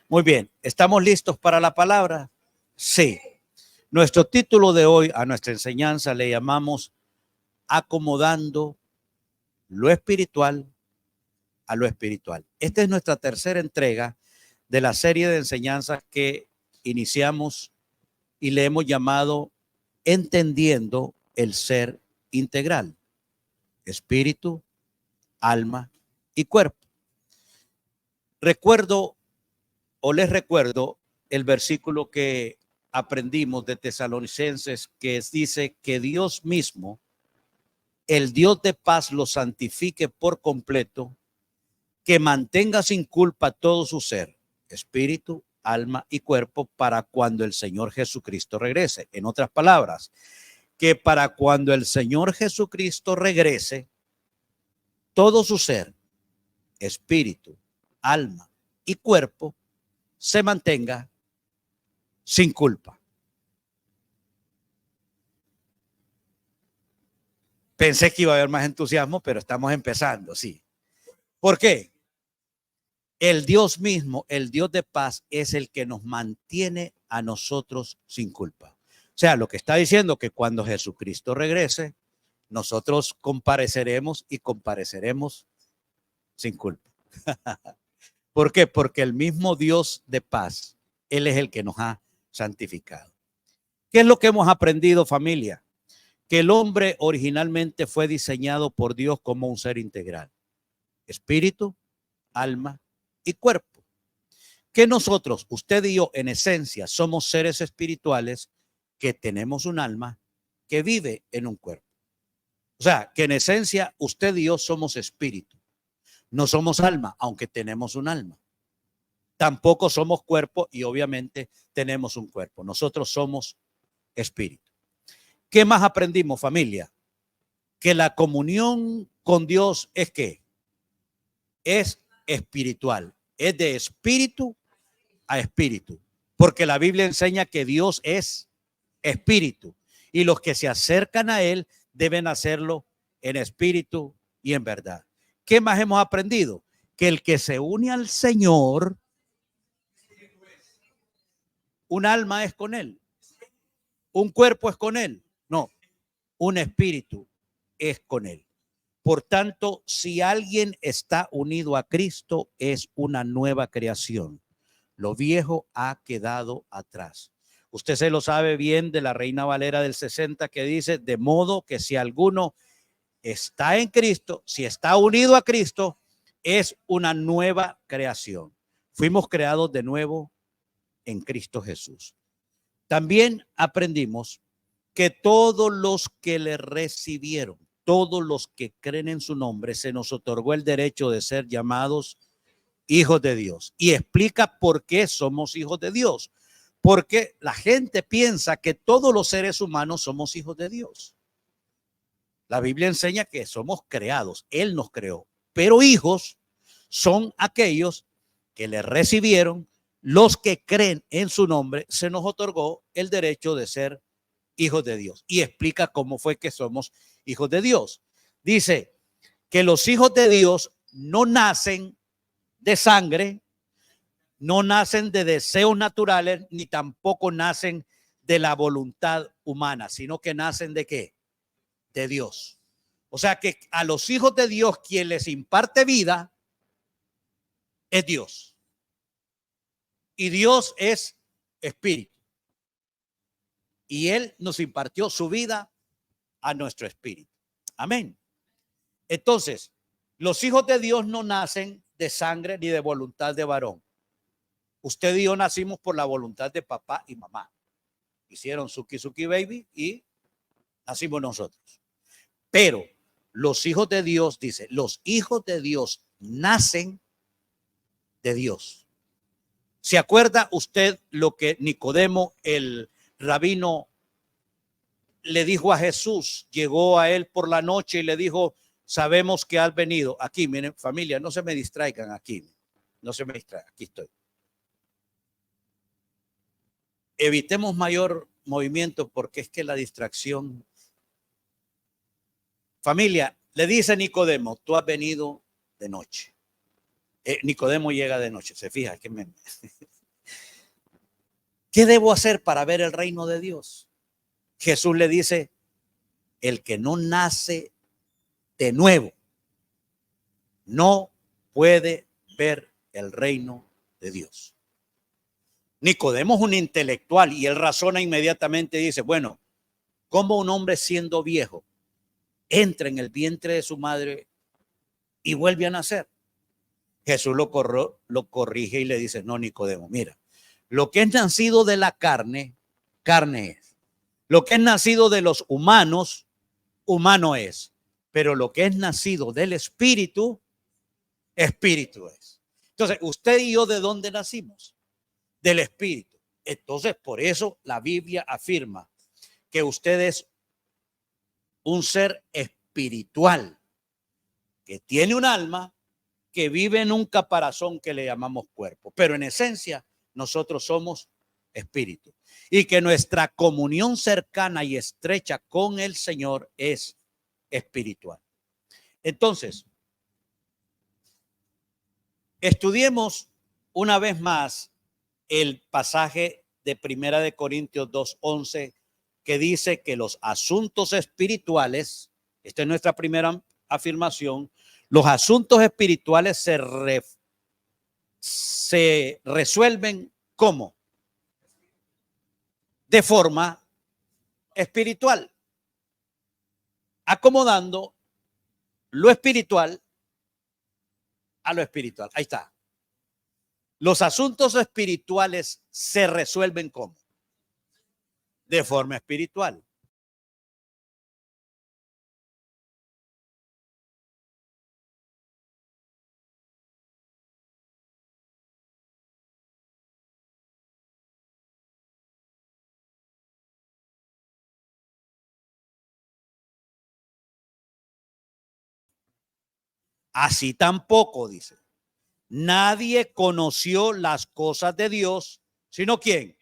Muy bien, ¿estamos listos para la palabra? Sí. Nuestro título de hoy a nuestra enseñanza le llamamos Acomodando lo espiritual a lo espiritual. Esta es nuestra tercera entrega de la serie de enseñanzas que iniciamos y le hemos llamado Entendiendo el Ser Integral, Espíritu, Alma y Cuerpo. Les recuerdo el versículo que aprendimos de Tesalonicenses, que dice que Dios mismo, el Dios de paz, lo santifique por completo, que mantenga sin culpa todo su ser, espíritu, alma y cuerpo, para cuando el Señor Jesucristo regrese. En otras palabras, que para cuando el Señor Jesucristo regrese, todo su ser, espíritu, alma y cuerpo, se mantenga sin culpa. Pensé que iba a haber más entusiasmo, pero estamos empezando, sí. ¿Por qué? El Dios mismo, el Dios de paz, es el que nos mantiene a nosotros sin culpa. O sea, lo que está diciendo que cuando Jesucristo regrese, nosotros compareceremos y compareceremos sin culpa. ¿Por qué? Porque el mismo Dios de paz, Él es el que nos ha santificado. ¿Qué es lo que hemos aprendido, familia? Que el hombre originalmente fue diseñado por Dios como un ser integral, espíritu, alma y cuerpo. Que nosotros, usted y yo, en esencia, somos seres espirituales que tenemos un alma que vive en un cuerpo. O sea, que en esencia usted y yo somos espíritu. No somos alma, aunque tenemos un alma. Tampoco somos cuerpo y obviamente tenemos un cuerpo. Nosotros somos espíritu. ¿Qué más aprendimos, familia? Que la comunión con Dios es ¿qué? Es espiritual. Es de espíritu a espíritu. Porque la Biblia enseña que Dios es espíritu. Y los que se acercan a Él deben hacerlo en espíritu y en verdad. ¿Qué más hemos aprendido? Que el que se une al Señor, un alma es con Él. Un cuerpo es con Él. No, un espíritu es con Él. Por tanto, si alguien está unido a Cristo, es una nueva creación. Lo viejo ha quedado atrás. Usted se lo sabe bien de la Reina Valera del 60, que dice, de modo que si alguno está en Cristo, si está unido a Cristo, es una nueva creación. Fuimos creados de nuevo en Cristo Jesús. También aprendimos que todos los que le recibieron, todos los que creen en su nombre, se nos otorgó el derecho de ser llamados hijos de Dios. Y explica por qué somos hijos de Dios. Porque la gente piensa que todos los seres humanos somos hijos de Dios. La Biblia enseña que somos creados, Él nos creó, pero hijos son aquellos que le recibieron, los que creen en su nombre, se nos otorgó el derecho de ser hijos de Dios. Y explica cómo fue que somos hijos de Dios. Dice que los hijos de Dios no nacen de sangre, no nacen de deseos naturales, ni tampoco nacen de la voluntad humana, sino que nacen de ¿qué? De Dios. O sea que a los hijos de Dios quien les imparte vida es Dios. Y Dios es espíritu. Y Él nos impartió su vida a nuestro espíritu. Amén. Entonces, los hijos de Dios no nacen de sangre ni de voluntad de varón. Usted y yo nacimos por la voluntad de papá y mamá. Hicieron Suki Suki Baby y nacimos nosotros. Pero los hijos de Dios, dice, los hijos de Dios nacen de Dios. ¿Se acuerda usted lo que Nicodemo, el rabino, le dijo a Jesús? Llegó a él por la noche y le dijo, sabemos que has venido. Aquí, miren, familia, no se me distraigan aquí. No se me distraigan, aquí estoy. Evitemos mayor movimiento porque es que la distracción. Familia, le dice Nicodemo, tú has venido de noche. Nicodemo llega de noche, se fija. ¿Qué debo hacer para ver el reino de Dios? Jesús le dice, el que no nace de nuevo no puede ver el reino de Dios. Nicodemo es un intelectual y él razona inmediatamente y dice, bueno, ¿cómo un hombre siendo viejo entra en el vientre de su madre y vuelve a nacer? Jesús lo corrige y le dice, no, Nicodemo, mira, lo que es nacido de la carne, carne es. Lo que es nacido de los humanos, humano es. Pero lo que es nacido del espíritu, espíritu es. Entonces, usted y yo, ¿de dónde nacimos? Del espíritu. Entonces, por eso la Biblia afirma que usted es un ser espiritual, que tiene un alma, que vive en un caparazón que le llamamos cuerpo. Pero en esencia, nosotros somos espíritu. Y que nuestra comunión cercana y estrecha con el Señor es espiritual. Entonces, estudiemos una vez más el pasaje de Primera de Corintios 2:11 que dice que los asuntos espirituales, esta es nuestra primera afirmación, los asuntos espirituales se resuelven ¿cómo? De forma espiritual, acomodando lo espiritual a lo espiritual. Ahí está. Los asuntos espirituales se resuelven ¿cómo? De forma espiritual. Así tampoco, dice, nadie conoció las cosas de Dios, sino ¿quién?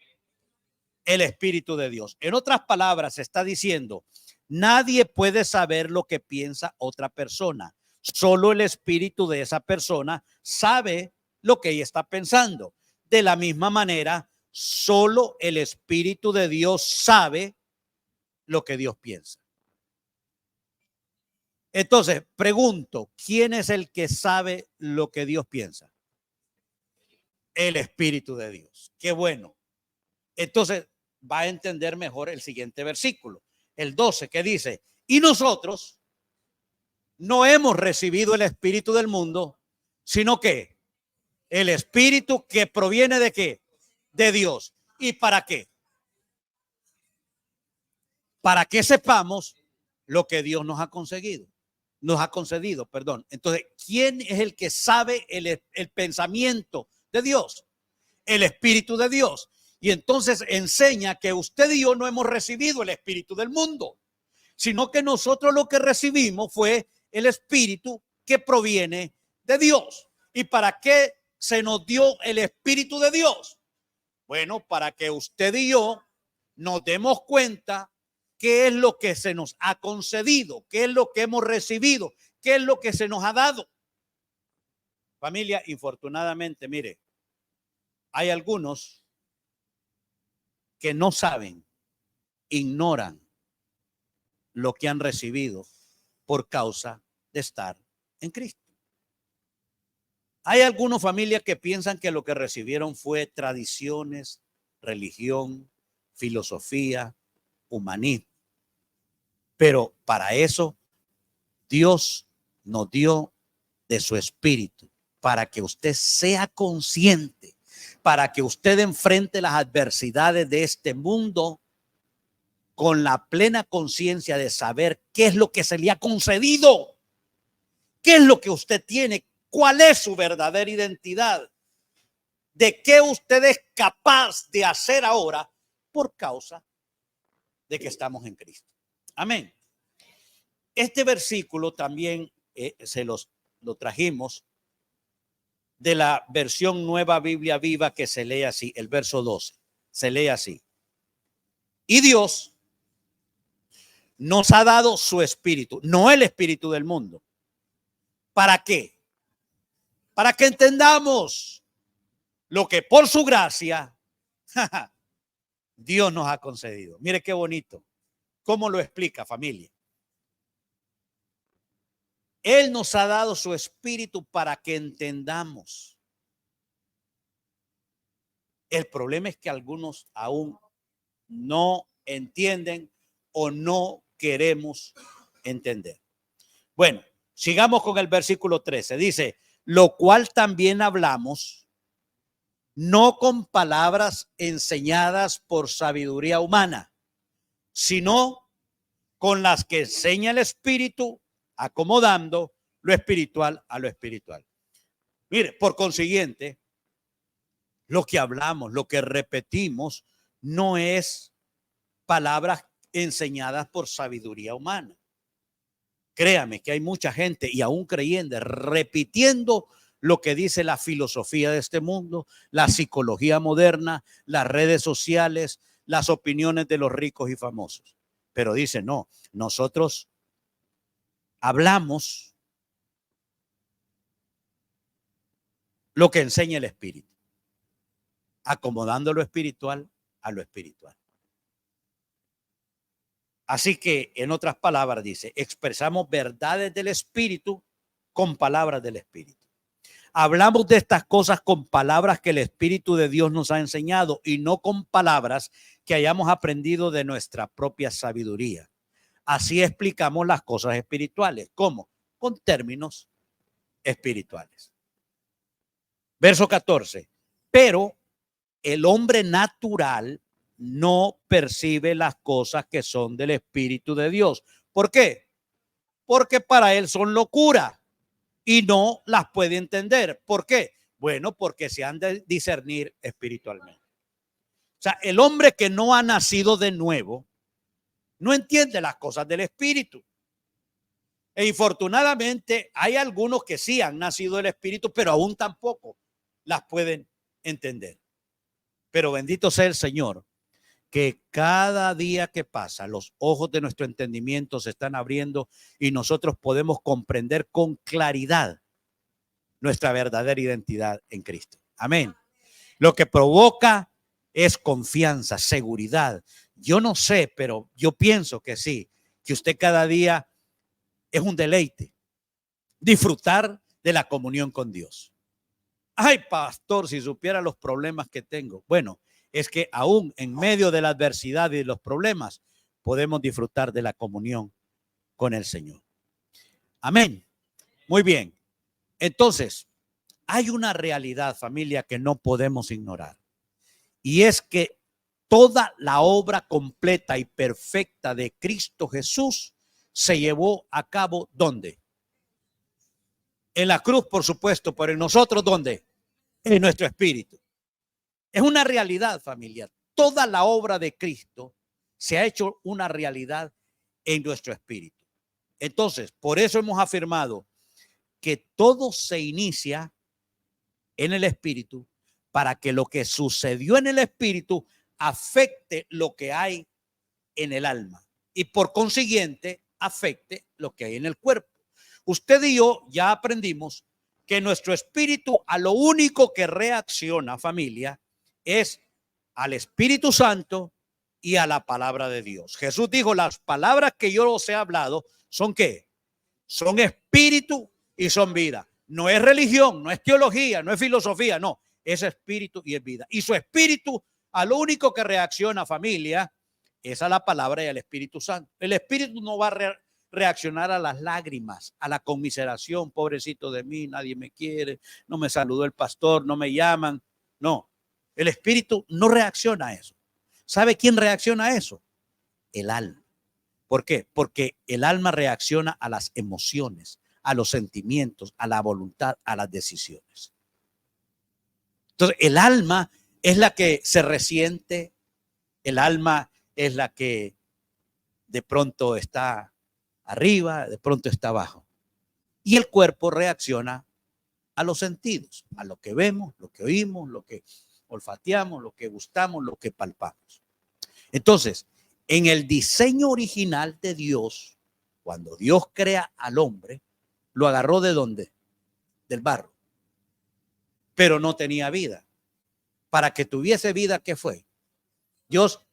El Espíritu de Dios. En otras palabras, está diciendo, nadie puede saber lo que piensa otra persona. Solo el espíritu de esa persona sabe lo que ella está pensando. De la misma manera, solo el Espíritu de Dios sabe lo que Dios piensa. Entonces, pregunto, ¿quién es el que sabe lo que Dios piensa? El Espíritu de Dios. Qué bueno. Entonces, va a entender mejor el siguiente versículo, el 12, que dice, y nosotros no hemos recibido el espíritu del mundo, sino que el espíritu que proviene de qué? De Dios. ¿Y para qué? Para que sepamos lo que Dios nos ha concedido, perdón. Entonces, ¿quién es el que sabe el pensamiento de Dios? El Espíritu de Dios. Y entonces enseña que usted y yo no hemos recibido el espíritu del mundo, sino que nosotros lo que recibimos fue el espíritu que proviene de Dios. ¿Y para qué se nos dio el espíritu de Dios? Bueno, para que usted y yo nos demos cuenta qué es lo que se nos ha concedido, qué es lo que hemos recibido, qué es lo que se nos ha dado. Familia, infortunadamente, mire, hay algunos que no saben, ignoran lo que han recibido por causa de estar en Cristo. Hay algunas familias que piensan que lo que recibieron fue tradiciones, religión, filosofía, humanismo. Pero para eso Dios nos dio de su espíritu, para que usted sea consciente, para que usted enfrente las adversidades de este mundo con la plena conciencia de saber qué es lo que se le ha concedido, qué es lo que usted tiene, cuál es su verdadera identidad, de qué usted es capaz de hacer ahora por causa de que estamos en Cristo. Amén. Este versículo también lo trajimos de la versión Nueva Biblia Viva, que se lee así, el verso 12, se lee así. Y Dios nos ha dado su espíritu, no el espíritu del mundo. ¿Para qué? para que entendamos lo que por su gracia Dios nos ha concedido. Mire qué bonito. ¿Cómo lo explica, familia? Él nos ha dado su espíritu para que entendamos. El problema es que algunos aún no entienden o no queremos entender. Bueno, sigamos con el versículo 13. Dice, lo cual también hablamos, no con palabras enseñadas por sabiduría humana, sino con las que enseña el Espíritu, acomodando lo espiritual a lo espiritual. Mire, por consiguiente, lo que hablamos, lo que repetimos, no es palabras enseñadas por sabiduría humana. Créame que hay mucha gente y aún creyentes repitiendo lo que dice la filosofía de este mundo, la psicología moderna, las redes sociales, las opiniones de los ricos y famosos. Pero dice, no, nosotros hablamos lo que enseña el Espíritu, acomodando lo espiritual a lo espiritual. Así que, en otras palabras, dice, expresamos verdades del Espíritu con palabras del Espíritu. Hablamos de estas cosas con palabras que el Espíritu de Dios nos ha enseñado y no con palabras que hayamos aprendido de nuestra propia sabiduría. Así explicamos las cosas espirituales. ¿Cómo? Con términos espirituales. Verso 14. Pero el hombre natural no percibe las cosas que son del Espíritu de Dios. ¿Por qué? Porque para él son locura y no las puede entender. ¿Por qué? Bueno, porque se han de discernir espiritualmente. O sea, el hombre que no ha nacido de nuevo no entiende las cosas del Espíritu. E infortunadamente hay algunos que sí han nacido del Espíritu, pero aún tampoco las pueden entender. Pero bendito sea el Señor, que cada día que pasa los ojos de nuestro entendimiento se están abriendo y nosotros podemos comprender con claridad nuestra verdadera identidad en Cristo. Amén. Lo que provoca es confianza, seguridad. Yo no sé, pero yo pienso que sí, que usted cada día es un deleite disfrutar de la comunión con Dios. Ay, pastor, si supiera los problemas que tengo. Bueno, es que aún en medio de la adversidad y de los problemas podemos disfrutar de la comunión con el Señor. Amén. Muy bien. Entonces, hay una realidad, familia, que no podemos ignorar. Y es que toda la obra completa y perfecta de Cristo Jesús se llevó a cabo, ¿dónde? En la cruz, por supuesto, pero en nosotros, ¿dónde? En nuestro espíritu. Es una realidad, familia. Toda la obra de Cristo se ha hecho una realidad en nuestro espíritu. Entonces, por eso hemos afirmado que todo se inicia en el espíritu para que lo que sucedió en el espíritu afecte lo que hay en el alma y por consiguiente afecte lo que hay en el cuerpo. Usted y yo ya aprendimos que nuestro espíritu a lo único que reacciona, familia, es al Espíritu Santo y a la palabra de Dios. Jesús dijo, las palabras que yo os he hablado son ¿qué? Son espíritu y son vida. No es religión, no es teología, no es filosofía, no, es espíritu y es vida. Y su espíritu a lo único que reacciona, familia, es a la palabra y al Espíritu Santo. El espíritu no va a reaccionar a las lágrimas, a la conmiseración, pobrecito de mí, nadie me quiere, no me saludó el pastor, no me llaman. No, el espíritu no reacciona a eso. ¿Sabe quién reacciona a eso? El alma. ¿Por qué? Porque el alma reacciona a las emociones, a los sentimientos, a la voluntad, a las decisiones. Entonces, el alma es la que se resiente, el alma es la que de pronto está arriba, de pronto está abajo. Y el cuerpo reacciona a los sentidos, a lo que vemos, lo que oímos, lo que olfateamos, lo que gustamos, lo que palpamos. Entonces, en el diseño original de Dios, cuando Dios crea al hombre, lo agarró ¿de dónde? Del barro. pero no tenía vida. Para que tuviese vida, ¿qué fue? Dios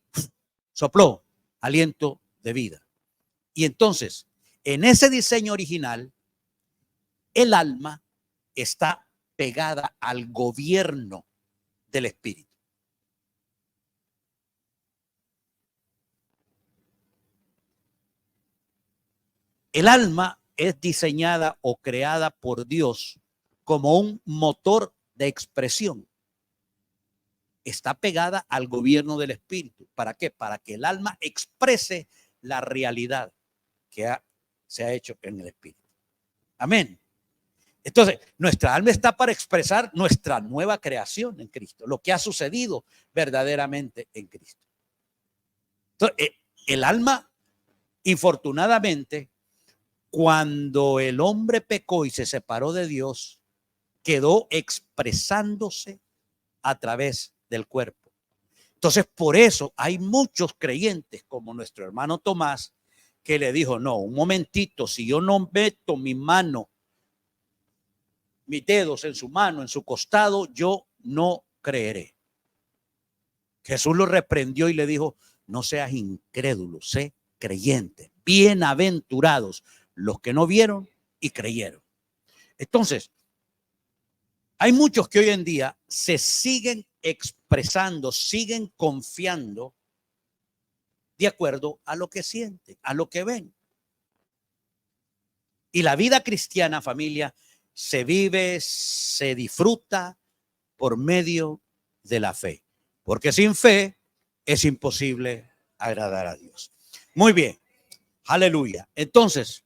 sopló aliento de vida. Y entonces, en ese diseño original, el alma está pegada al gobierno del espíritu. El alma es diseñada o creada por Dios como un motor de expresión. Está pegada al gobierno del espíritu. ¿Para qué? Para que el alma exprese la realidad que se ha hecho en el espíritu. Amén. Entonces, nuestra alma está para expresar nuestra nueva creación en Cristo, lo que ha sucedido verdaderamente en Cristo. Entonces, el alma, infortunadamente, cuando el hombre pecó y se separó de Dios, quedó expresándose a través del cuerpo. Entonces, por eso hay muchos creyentes, como nuestro hermano Tomás, que le dijo, no, un momentito, si yo no meto mi mano, mis dedos en su mano, en su costado, yo no creeré. Jesús lo reprendió y le dijo, no seas incrédulo, sé creyente. Bienaventurados los que no vieron y creyeron. Entonces, hay muchos que hoy en día se siguen expresando, siguen confiando de acuerdo a lo que sienten, a lo que ven. Y la vida cristiana, familia, se vive, se disfruta por medio de la fe. Porque sin fe es imposible agradar a Dios. Muy bien. Aleluya. Entonces,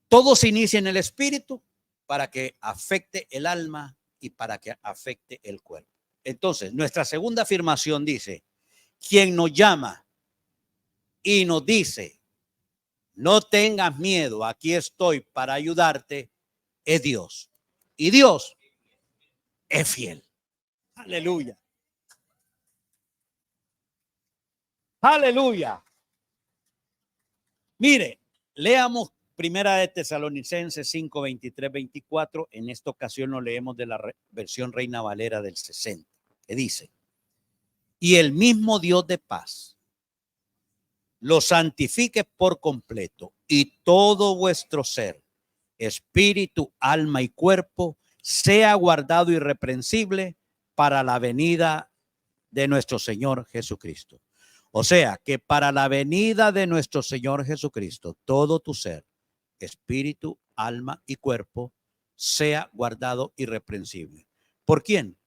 todo se inicia en el espíritu para que afecte el alma y para que afecte el cuerpo. Entonces, nuestra segunda afirmación dice, quien nos llama y nos dice, no tengas miedo, aquí estoy para ayudarte, es Dios. Y Dios es fiel. Aleluya. Aleluya. Mire, leamos Primera de Tesalonicenses 5, 23, 24. En esta ocasión lo leemos de la versión Reina Valera del 60, que dice, y el mismo Dios de paz lo santifique por completo y todo vuestro ser, espíritu, alma y cuerpo, sea guardado irreprensible para la venida de nuestro Señor Jesucristo. O sea, que para la venida de nuestro Señor Jesucristo, todo tu ser, espíritu, alma y cuerpo, sea guardado irreprensible. ¿Por quién?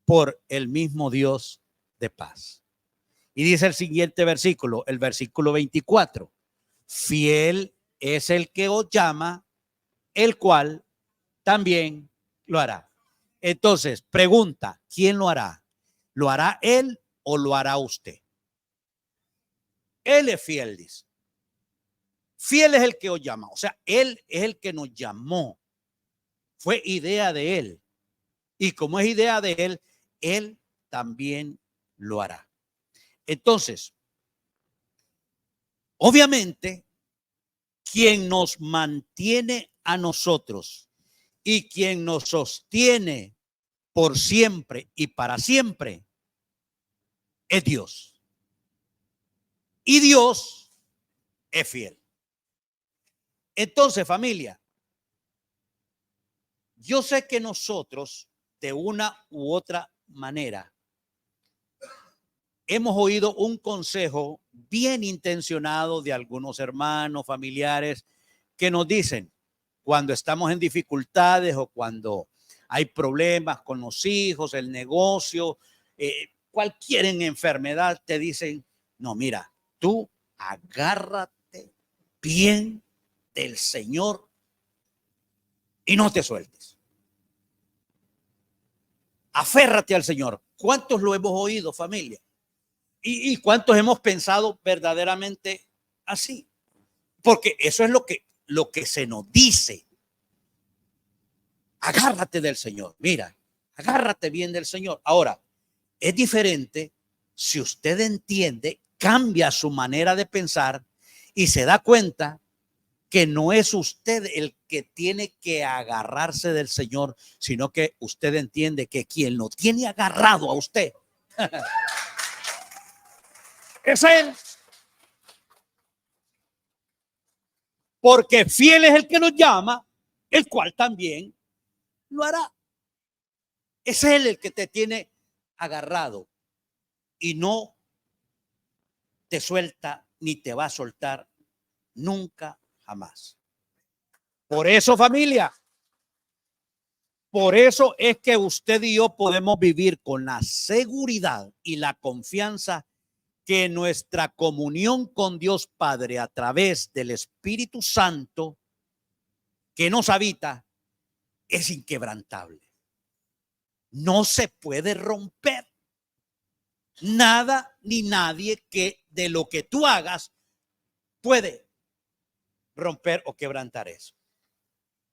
Por el mismo Dios de paz. Y dice el siguiente versículo, el versículo 24, fiel es el que os llama, el cual también lo hará. Entonces, pregunta, ¿quién lo hará? ¿Lo hará él o lo hará usted? Él es fiel, dice. Fiel es el que os llama. O sea, él es el que nos llamó. Fue idea de él. Y como es idea de él, él también lo hará. Entonces, obviamente, quien nos mantiene a nosotros y quien nos sostiene por siempre y para siempre es Dios. Y Dios es fiel. Entonces, familia, yo sé que nosotros, de una u otra manera, hemos oído un consejo bien intencionado de algunos hermanos, familiares, que nos dicen, cuando estamos en dificultades o cuando hay problemas con los hijos, el negocio, cualquier enfermedad, te dicen, no, mira, tú agárrate bien del Señor y no te sueltes. Aférrate al Señor. ¿Cuántos lo hemos oído, familia? ¿Y cuántos hemos pensado verdaderamente así? Porque eso es lo que se nos dice. Agárrate del Señor. Mira, agárrate bien del Señor. Ahora, es diferente si usted entiende, cambia su manera de pensar y se da cuenta que no es usted el que tiene que agarrarse del Señor, sino que usted entiende que quien lo tiene agarrado a usted es Él. Porque fiel es el que nos llama, el cual también lo hará. Es Él el que te tiene agarrado y no te suelta ni te va a soltar nunca, jamás. Por eso, familia, por eso es que usted y yo podemos vivir con la seguridad y la confianza que nuestra comunión con Dios Padre a través del Espíritu Santo que nos habita es inquebrantable. No se puede romper. Nada ni nadie que de lo que tú hagas puede romper o quebrantar eso.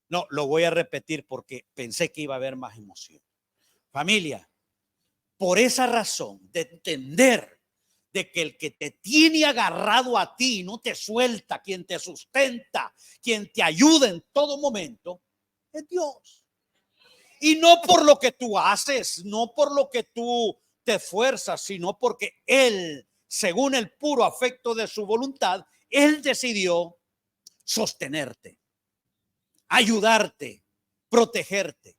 No, lo voy a repetir porque pensé que iba a haber más emoción. Familia, por esa razón de entender de que el que te tiene agarrado a ti no te suelta, quien te sustenta, quien te ayuda en todo momento, es Dios. Y no por lo que tú haces, no por lo que tú te esfuerzas, sino porque Él, según el puro afecto de su voluntad, Él decidió sostenerte, ayudarte, protegerte.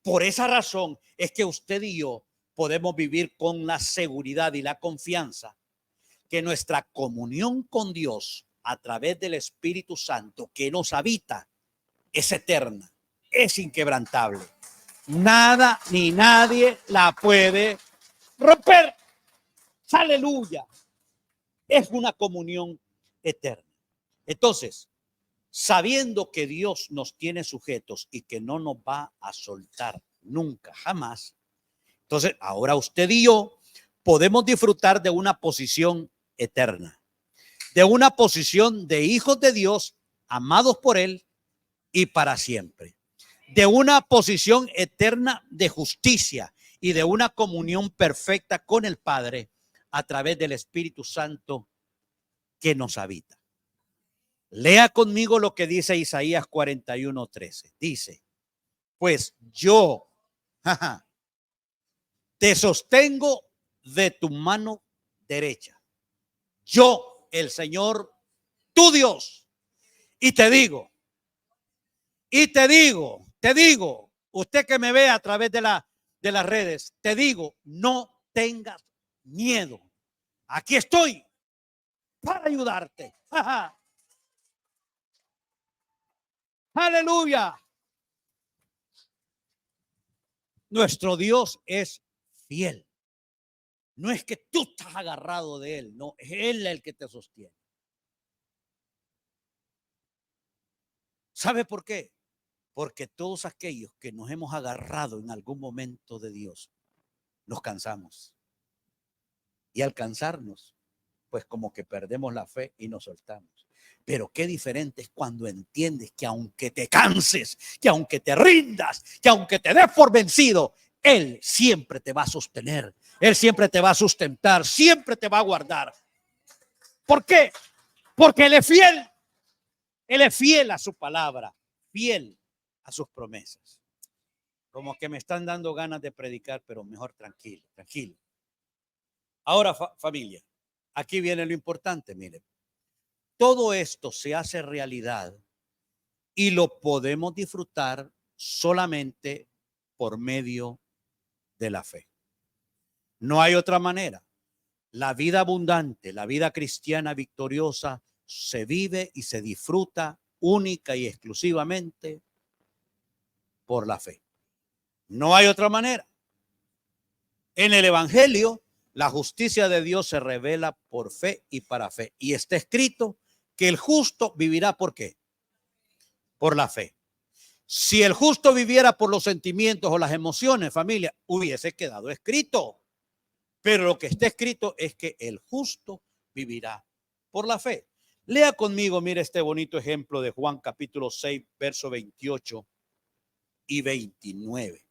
Por esa razón es que usted y yo podemos vivir con la seguridad y la confianza que nuestra comunión con Dios a través del Espíritu Santo que nos habita es eterna, es inquebrantable. Nada ni nadie la puede romper. Aleluya. Es una comunión eterna. Entonces, sabiendo que Dios nos tiene sujetos y que no nos va a soltar nunca, jamás, entonces ahora usted y yo podemos disfrutar de una posición eterna, de una posición de hijos de Dios, amados por Él y para siempre, de una posición eterna de justicia y de una comunión perfecta con el Padre a través del Espíritu Santo que nos habita. Lea conmigo lo que dice Isaías 41:13. Dice, pues yo te sostengo de tu mano derecha. Yo, el Señor, tu Dios. Y te digo, usted que me ve a través de las redes, te digo, no tengas miedo. Aquí estoy para ayudarte. Aleluya. Nuestro Dios es fiel. No es que tú estás agarrado de Él, no, es Él el que te sostiene. ¿Sabe por qué? Porque todos aquellos que nos hemos agarrado en algún momento de Dios, nos cansamos. Y al cansarnos, pues como que perdemos la fe y nos soltamos. Pero qué diferente es cuando entiendes que aunque te canses, que aunque te rindas, que aunque te des por vencido, Él siempre te va a sostener, Él siempre te va a sustentar, siempre te va a guardar. ¿Por qué? Porque Él es fiel a su palabra, fiel a sus promesas. Como que me están dando ganas de predicar, pero mejor tranquilo, tranquilo. Ahora, familia, aquí viene lo importante, miren. Todo esto se hace realidad y lo podemos disfrutar solamente por medio de la fe. No hay otra manera. La vida abundante, la vida cristiana victoriosa se vive y se disfruta única y exclusivamente por la fe. No hay otra manera. En el Evangelio, la justicia de Dios se revela por fe y para fe. Y está escrito que el justo vivirá ¿por qué? Por la fe. Si el justo viviera por los sentimientos o las emociones, familia, hubiese quedado escrito. Pero lo que está escrito es que el justo vivirá por la fe. Lea conmigo, mire este bonito ejemplo de Juan capítulo 6, verso 28 y 29.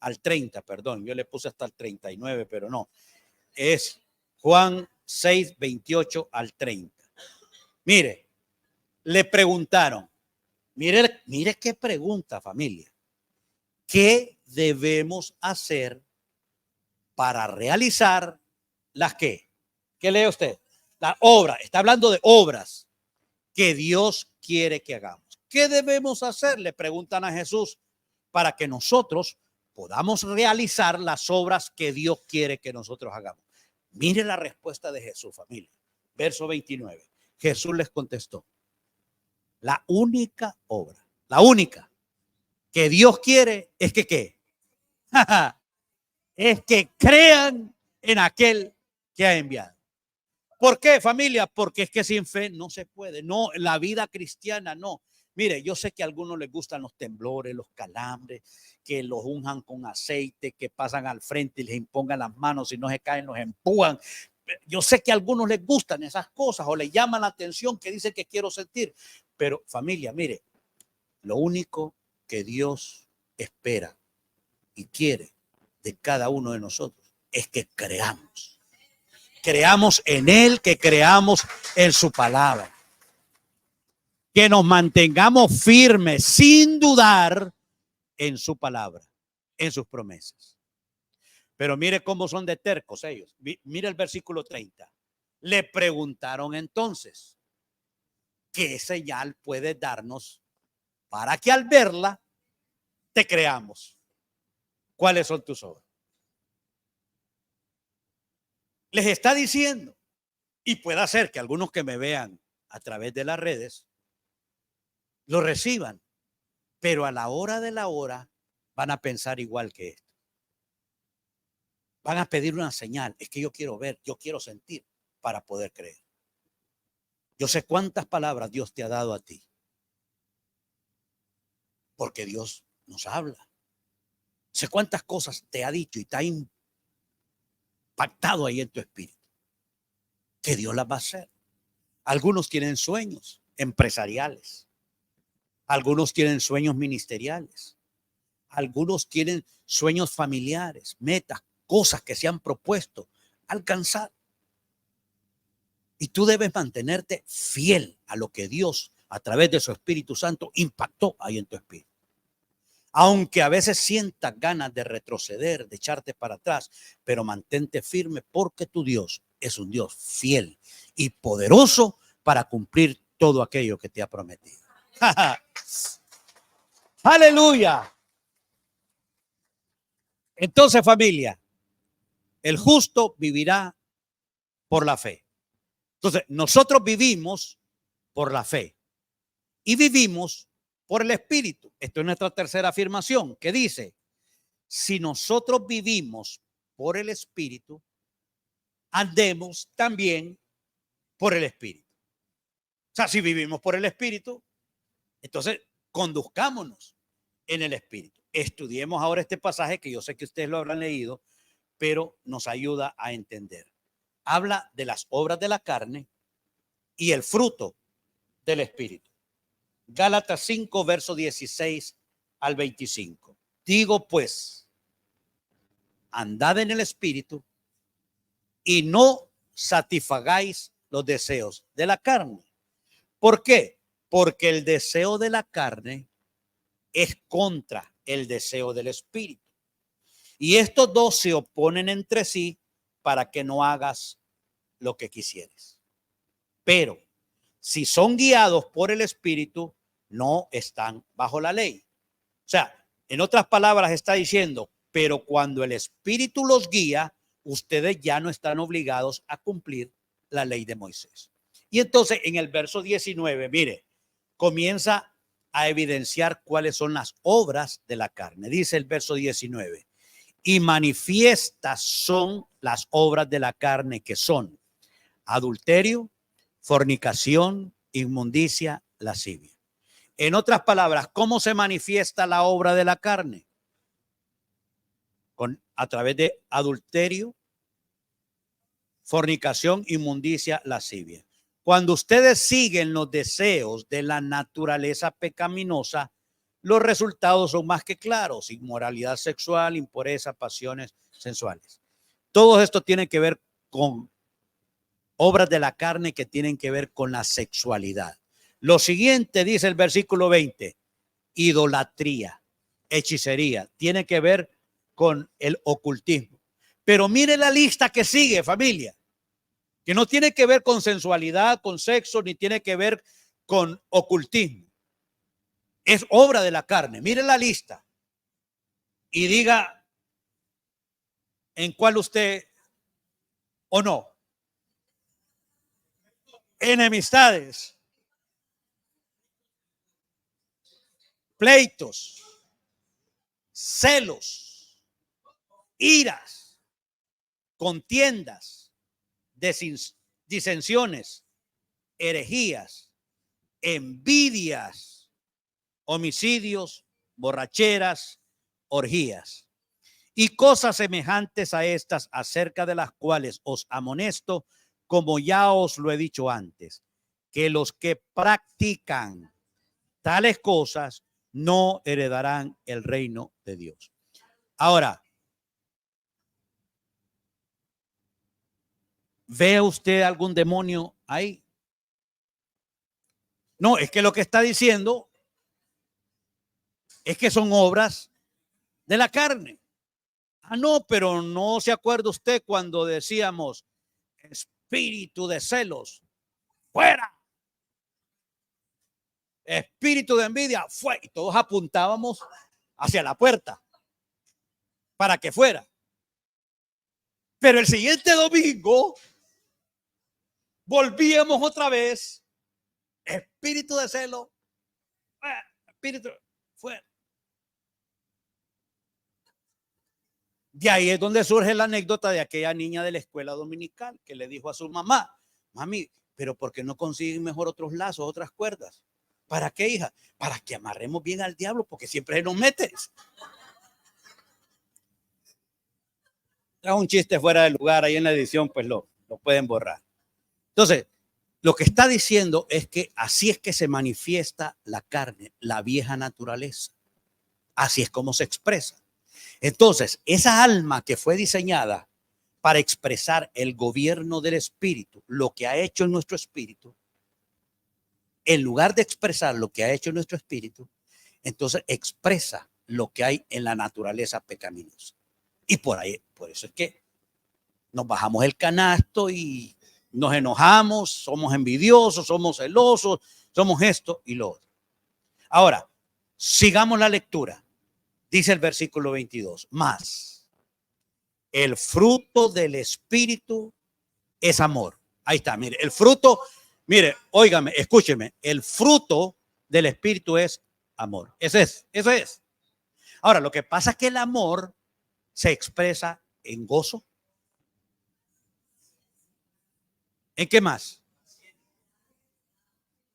Al 30, perdón, yo le puse hasta el 39, pero no. Es Juan 6, 28 al 30. Mire, le preguntaron, mire qué pregunta, familia. ¿Qué debemos hacer para realizar las qué? ¿Qué lee usted? La obra. Está hablando de obras que Dios quiere que hagamos. ¿Qué debemos hacer? Le preguntan a Jesús para que nosotros podamos realizar las obras que Dios quiere que nosotros hagamos. Mire la respuesta de Jesús, familia. Verso 29. Jesús les contestó, la única obra, la única que Dios quiere es que ¿qué? Es que crean en aquel que ha enviado. ¿Por qué, familia? Porque es que sin fe no se puede. No, la vida cristiana no. Mire, yo sé que a algunos les gustan los temblores, los calambres, que los unjan con aceite, que pasan al frente y les impongan las manos, si no se caen, los empujan. Yo sé que a algunos les gustan esas cosas o les llaman la atención, que dicen que quiero sentir. Pero familia, mire, lo único que Dios espera y quiere de cada uno de nosotros es que creamos. Creamos en Él, que creamos en su palabra. Que nos mantengamos firmes sin dudar en su palabra, en sus promesas. Pero mire cómo son de tercos ellos. Mire el versículo 30. Le preguntaron entonces, ¿qué señal puede darnos para que al verla te creamos? ¿Cuáles son tus obras? Les está diciendo, y puede ser que algunos que me vean a través de las redes lo reciban, pero a la hora de la hora van a pensar igual que esto. Van a pedir una señal. Es que yo quiero ver, yo quiero sentir para poder creer. Yo sé cuántas palabras Dios te ha dado a ti, porque Dios nos habla. Sé cuántas cosas te ha dicho y te ha impactado ahí en tu espíritu, que Dios las va a hacer. Algunos tienen sueños empresariales, algunos tienen sueños ministeriales, algunos tienen sueños familiares, metas, cosas que se han propuesto alcanzar. Y tú debes mantenerte fiel a lo que Dios, a través de su Espíritu Santo, impactó ahí en tu espíritu. Aunque a veces sientas ganas de retroceder, de echarte para atrás, pero mantente firme, porque tu Dios es un Dios fiel y poderoso para cumplir todo aquello que te ha prometido. Aleluya. Entonces, familia, el justo vivirá por la fe. Entonces, nosotros vivimos por la fe y vivimos por el Espíritu. Esto es nuestra tercera afirmación, que dice, si nosotros vivimos por el Espíritu, andemos también por el Espíritu. O sea, si vivimos por el Espíritu, entonces conduzcámonos en el Espíritu. Estudiemos ahora este pasaje, que yo sé que ustedes lo habrán leído, pero nos ayuda a entender. Habla de las obras de la carne y el fruto del Espíritu. Gálatas 5, verso 16 al 25. Digo pues, andad en el Espíritu y no satisfagáis los deseos de la carne. ¿Por qué? Porque el deseo de la carne es contra el deseo del Espíritu. Y estos dos se oponen entre sí para que no hagas lo que quisieres. Pero si son guiados por el Espíritu, no están bajo la ley. O sea, en otras palabras está diciendo, pero cuando el Espíritu los guía, ustedes ya no están obligados a cumplir la ley de Moisés. Y entonces en el verso 19, mire, comienza a evidenciar cuáles son las obras de la carne. Dice el verso 19, y manifiestas son las obras de la carne, que son adulterio, fornicación, inmundicia, lascivia. En otras palabras, ¿cómo se manifiesta la obra de la carne? A través de adulterio, fornicación, inmundicia, lascivia. Cuando ustedes siguen los deseos de la naturaleza pecaminosa, los resultados son más que claros: inmoralidad sexual, impureza, pasiones sensuales. Todo esto tiene que ver con obras de la carne que tienen que ver con la sexualidad. Lo siguiente dice el versículo 20, idolatría, hechicería, tiene que ver con el ocultismo. Pero mire la lista que sigue, familia, que no tiene que ver con sensualidad, con sexo, ni tiene que ver con ocultismo. Es obra de la carne. Mire la lista y diga en cuál usted o no. Enemistades, pleitos, celos, iras, contiendas, disensiones, herejías, envidias, homicidios, borracheras, orgías y cosas semejantes a estas, acerca de las cuales os amonesto, como ya os lo he dicho antes, que los que practican tales cosas no heredarán el reino de Dios. Ahora, ¿ve usted algún demonio ahí? No, es que lo que está diciendo es que son obras de la carne. Ah, no, pero no se acuerda usted cuando decíamos espíritu de celos, fuera. Espíritu de envidia, fue. Y todos apuntábamos hacia la puerta para que fuera. Pero el siguiente domingo volvíamos otra vez. Espíritu de celo, espíritu, fuera. De ahí es donde surge la anécdota de aquella niña de la escuela dominical que le dijo a su mamá, mami, pero ¿por qué no consiguen mejor otros lazos, otras cuerdas? ¿Para qué, hija? Para que amarremos bien al diablo, porque siempre se nos mete. Es un chiste fuera de lugar, ahí en la edición pues lo pueden borrar. Entonces, lo que está diciendo es que así es que se manifiesta la carne, la vieja naturaleza. Así es como se expresa. Entonces, esa alma que fue diseñada para expresar el gobierno del espíritu, lo que ha hecho en nuestro espíritu, en lugar de expresar lo que ha hecho en nuestro espíritu, entonces expresa lo que hay en la naturaleza pecaminosa. Y por eso es que nos bajamos el canasto y nos enojamos, somos envidiosos, somos celosos, somos esto y lo otro. Ahora, sigamos la lectura. Dice el versículo 22, más el fruto del espíritu es amor. Ahí está, mire, el fruto, mire, óigame, escúcheme, el fruto del espíritu es amor. Eso es. Ahora, lo que pasa es que el amor se expresa en gozo. ¿En qué más?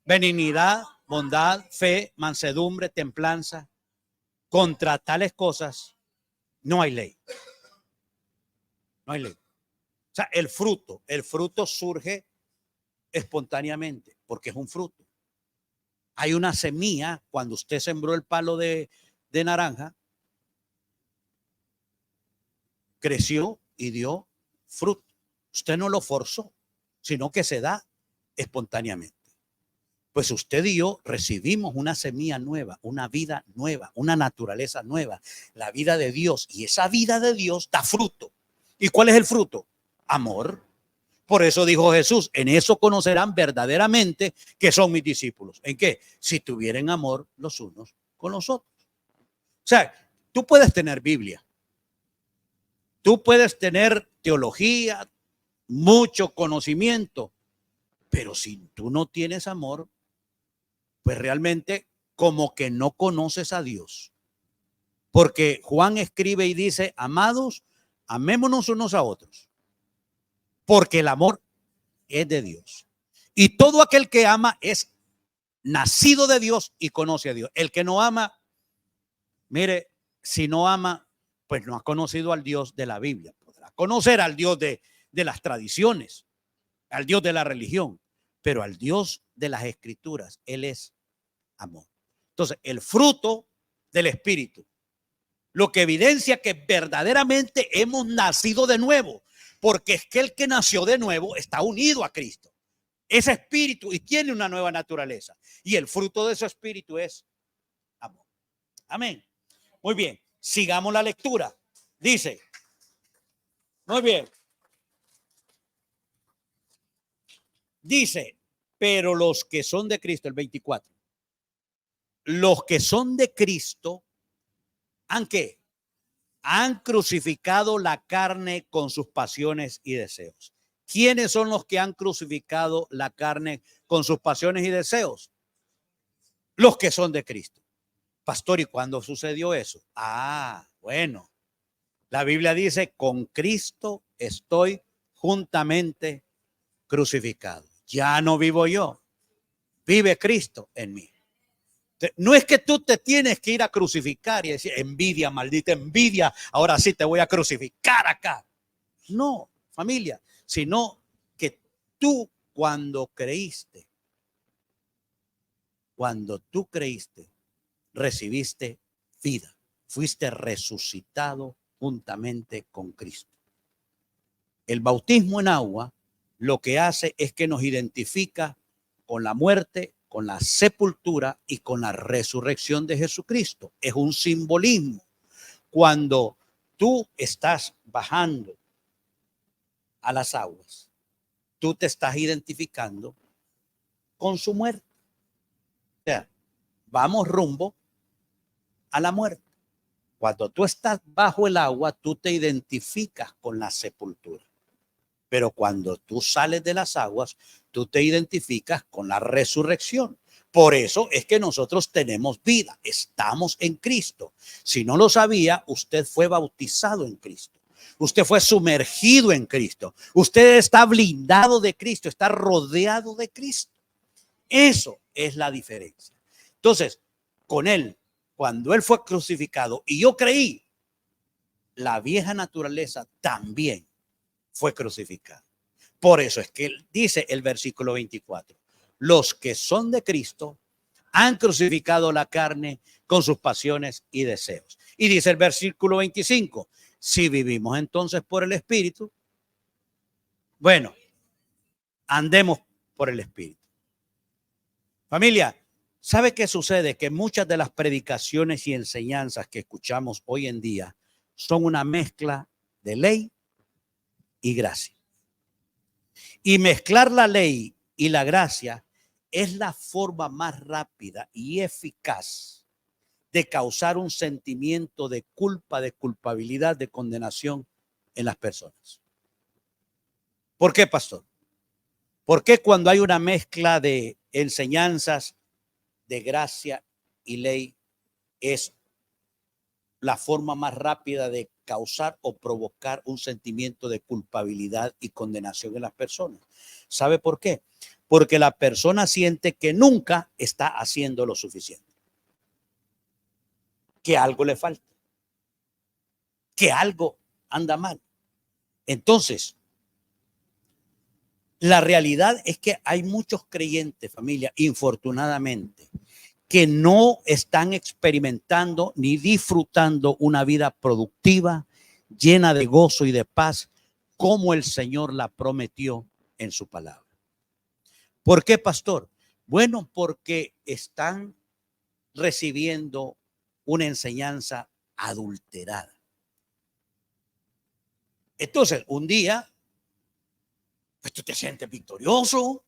Benignidad, bondad, fe, mansedumbre, templanza. Contra tales cosas no hay ley. No hay ley. O sea, el fruto surge espontáneamente porque es un fruto. Hay una semilla, cuando usted sembró el palo de naranja, creció y dio fruto. Usted no lo forzó, sino que se da espontáneamente. Pues usted y yo recibimos una semilla nueva, una vida nueva, una naturaleza nueva, la vida de Dios. Y esa vida de Dios da fruto. ¿Y cuál es el fruto? Amor. Por eso dijo Jesús, en eso conocerán verdaderamente que son mis discípulos. ¿En qué? Si tuvieran amor los unos con los otros. O sea, tú puedes tener Biblia, tú puedes tener teología, mucho conocimiento, pero si tú no tienes amor, pues realmente como que no conoces a Dios. Porque Juan escribe y dice, amados, amémonos unos a otros, porque el amor es de Dios. Y todo aquel que ama es nacido de Dios y conoce a Dios. El que no ama, mire, si no ama, pues no ha conocido al Dios de la Biblia. Podrá conocer al Dios de las tradiciones, al Dios de la religión, pero al Dios de las escrituras, Él es amor. Entonces, el fruto del Espíritu, lo que evidencia que verdaderamente hemos nacido de nuevo, porque es que el que nació de nuevo está unido a Cristo. ese espíritu y tiene una nueva naturaleza. Y el fruto de ese espíritu es amor. Amén. Muy bien, sigamos la lectura. Dice, muy bien. Dice, pero los que son de Cristo, el 24, los que son de Cristo, ¿han qué? Han crucificado la carne con sus pasiones y deseos. ¿Quiénes son los que han crucificado la carne con sus pasiones y deseos? Los que son de Cristo. Pastor, ¿y cuándo sucedió eso? Ah, bueno. La Biblia dice, con Cristo estoy juntamente crucificado. Ya no vivo yo, vive Cristo en mí. No es que tú te tienes que ir a crucificar y decir, envidia, maldita envidia, ahora sí te voy a crucificar acá. No, familia, sino que tú cuando tú creíste, recibiste vida, fuiste resucitado juntamente con Cristo. El bautismo en agua lo que hace es que nos identifica con la muerte, con la sepultura y con la resurrección de Jesucristo. Es un simbolismo. Cuando tú estás bajando a las aguas, tú te estás identificando con su muerte. O sea, vamos rumbo a la muerte. Cuando tú estás bajo el agua, tú te identificas con la sepultura. Pero cuando tú sales de las aguas, tú te identificas con la resurrección. Por eso es que nosotros tenemos vida, estamos en Cristo. Si no lo sabía, usted fue bautizado en Cristo. Usted fue sumergido en Cristo. Usted está blindado de Cristo, está rodeado de Cristo. Eso es la diferencia. Entonces, con Él, cuando Él fue crucificado y yo creí, la vieja naturaleza también fue crucificado. Por eso es que dice el versículo 24, los que son de Cristo han crucificado la carne con sus pasiones y deseos. Y dice el versículo 25, si vivimos entonces por el Espíritu, bueno, andemos por el Espíritu. Familia, ¿sabe qué sucede? Que muchas de las predicaciones y enseñanzas que escuchamos hoy en día son una mezcla de ley y gracia. Y mezclar la ley y la gracia es la forma más rápida y eficaz de causar un sentimiento de culpa, de culpabilidad, de condenación en las personas. ¿Por qué, pastor? ¿Por qué cuando hay una mezcla de enseñanzas de gracia y ley es la forma más rápida de causar o provocar un sentimiento de culpabilidad y condenación en las personas? ¿Sabe por qué? Porque la persona siente que nunca está haciendo lo suficiente, que algo le falta, que algo anda mal. Entonces, la realidad es que hay muchos creyentes, familia, infortunadamente, que no están experimentando ni disfrutando una vida productiva, llena de gozo y de paz, como el Señor la prometió en su palabra. ¿Por qué, pastor? Bueno, porque están recibiendo una enseñanza adulterada. Entonces, un día, pues tú te sientes victorioso.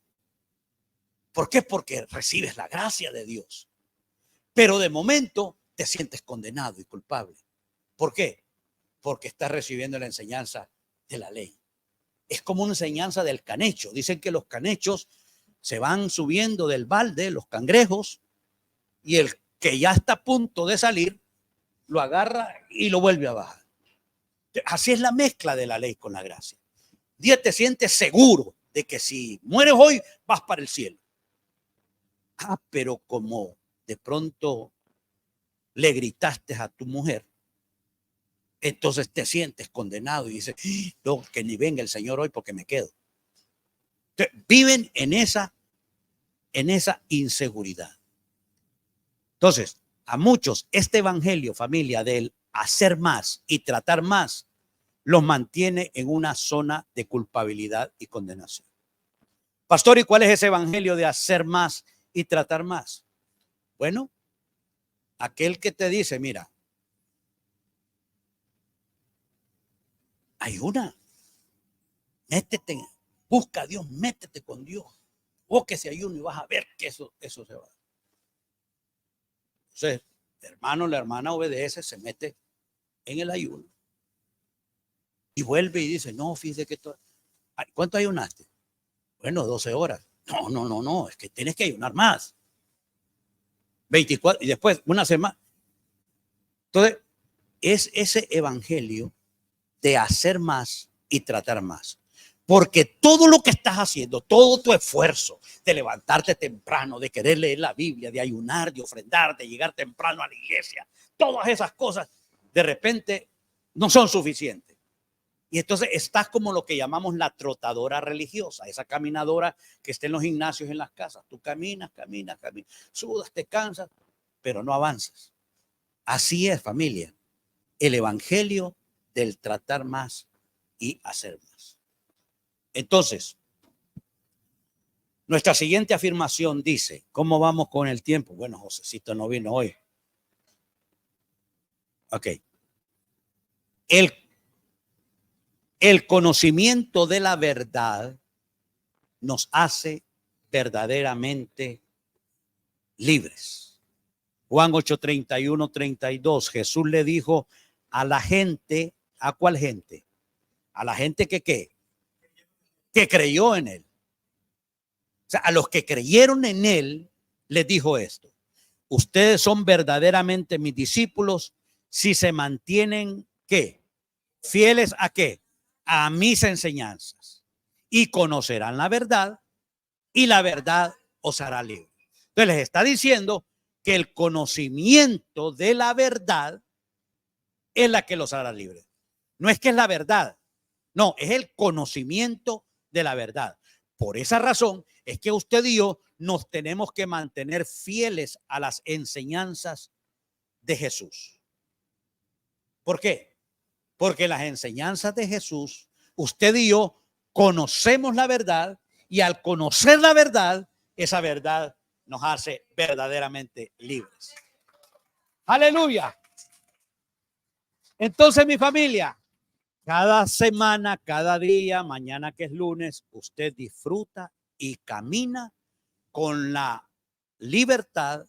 ¿Por qué? Porque recibes la gracia de Dios. Pero de momento te sientes condenado y culpable. ¿Por qué? Porque estás recibiendo la enseñanza de la ley. Es como una enseñanza del canecho. Dicen que los canechos se van subiendo del balde, los cangrejos, y el que ya está a punto de salir, lo agarra y lo vuelve a bajar. Así es la mezcla de la ley con la gracia. Día te sientes seguro de que si mueres hoy, vas para el cielo. Ah, pero como de pronto le gritaste a tu mujer, entonces te sientes condenado y dices, no, que ni venga el Señor hoy porque me quedo. Entonces, viven en esa inseguridad. Entonces, a muchos este evangelio, familia, del hacer más y tratar más, los mantiene en una zona de culpabilidad y condenación. Pastor, ¿y cuál es ese evangelio de hacer más y tratar más? Bueno, aquel que te dice, mira, ayuna, métete, busca a Dios, métete con Dios. O que se ayuno y vas a ver que eso se va. Entonces, el hermano, la hermana obedece, se mete en el ayuno y vuelve y dice, no, fíjese que ¿cuánto ayunaste? Bueno, 12 horas. No, es que tienes que ayunar más. 24 y después una semana. Entonces, es ese evangelio de hacer más y tratar más. Porque todo lo que estás haciendo, todo tu esfuerzo de levantarte temprano, de querer leer la Biblia, de ayunar, de ofrendar, de llegar temprano a la iglesia, todas esas cosas, de repente no son suficientes. Y entonces estás como lo que llamamos la trotadora religiosa, esa caminadora que está en los gimnasios, en las casas. Tú caminas, sudas, te cansas, pero no avanzas. Así es, familia, el evangelio del tratar más y hacer más. Entonces, nuestra siguiente afirmación dice, ¿cómo vamos con el tiempo? Bueno, Josecito no vino hoy. Ok. El conocimiento de la verdad nos hace verdaderamente libres. Juan 8, 31, 32. Jesús le dijo a la gente, ¿a cuál gente? A la gente que creyó en él. O sea, a los que creyeron en él, les dijo esto: ustedes son verdaderamente mis discípulos si se mantienen, ¿qué? Fieles a qué? A mis enseñanzas. Y conocerán la verdad, y la verdad os hará libre. Entonces les está diciendo que el conocimiento de la verdad es la que los hará libres. No es que es la verdad, no, es el conocimiento de la verdad. Por esa razón es que usted y yo nos tenemos que mantener fieles a las enseñanzas de Jesús. ¿Por qué? Porque las enseñanzas de Jesús, usted y yo conocemos la verdad, y al conocer la verdad, esa verdad nos hace verdaderamente libres. Aleluya. Entonces, mi familia, cada semana, cada día, mañana que es lunes, usted disfruta y camina con la libertad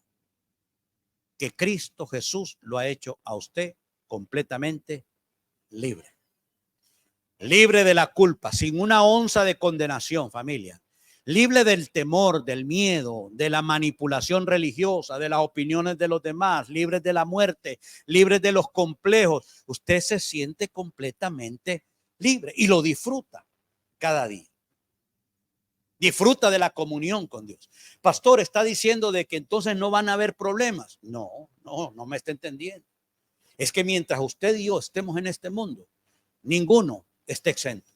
que Cristo Jesús lo ha hecho a usted completamente libre. Libre de la culpa, sin una onza de condenación, familia. Libre del temor, del miedo, de la manipulación religiosa, de las opiniones de los demás, libre de la muerte, libre de los complejos. Usted se siente completamente libre y lo disfruta cada día. Disfruta de la comunión con Dios. Pastor, está diciendo de que entonces no van a haber problemas. No me está entendiendo. Es que mientras usted y yo estemos en este mundo, ninguno está exento.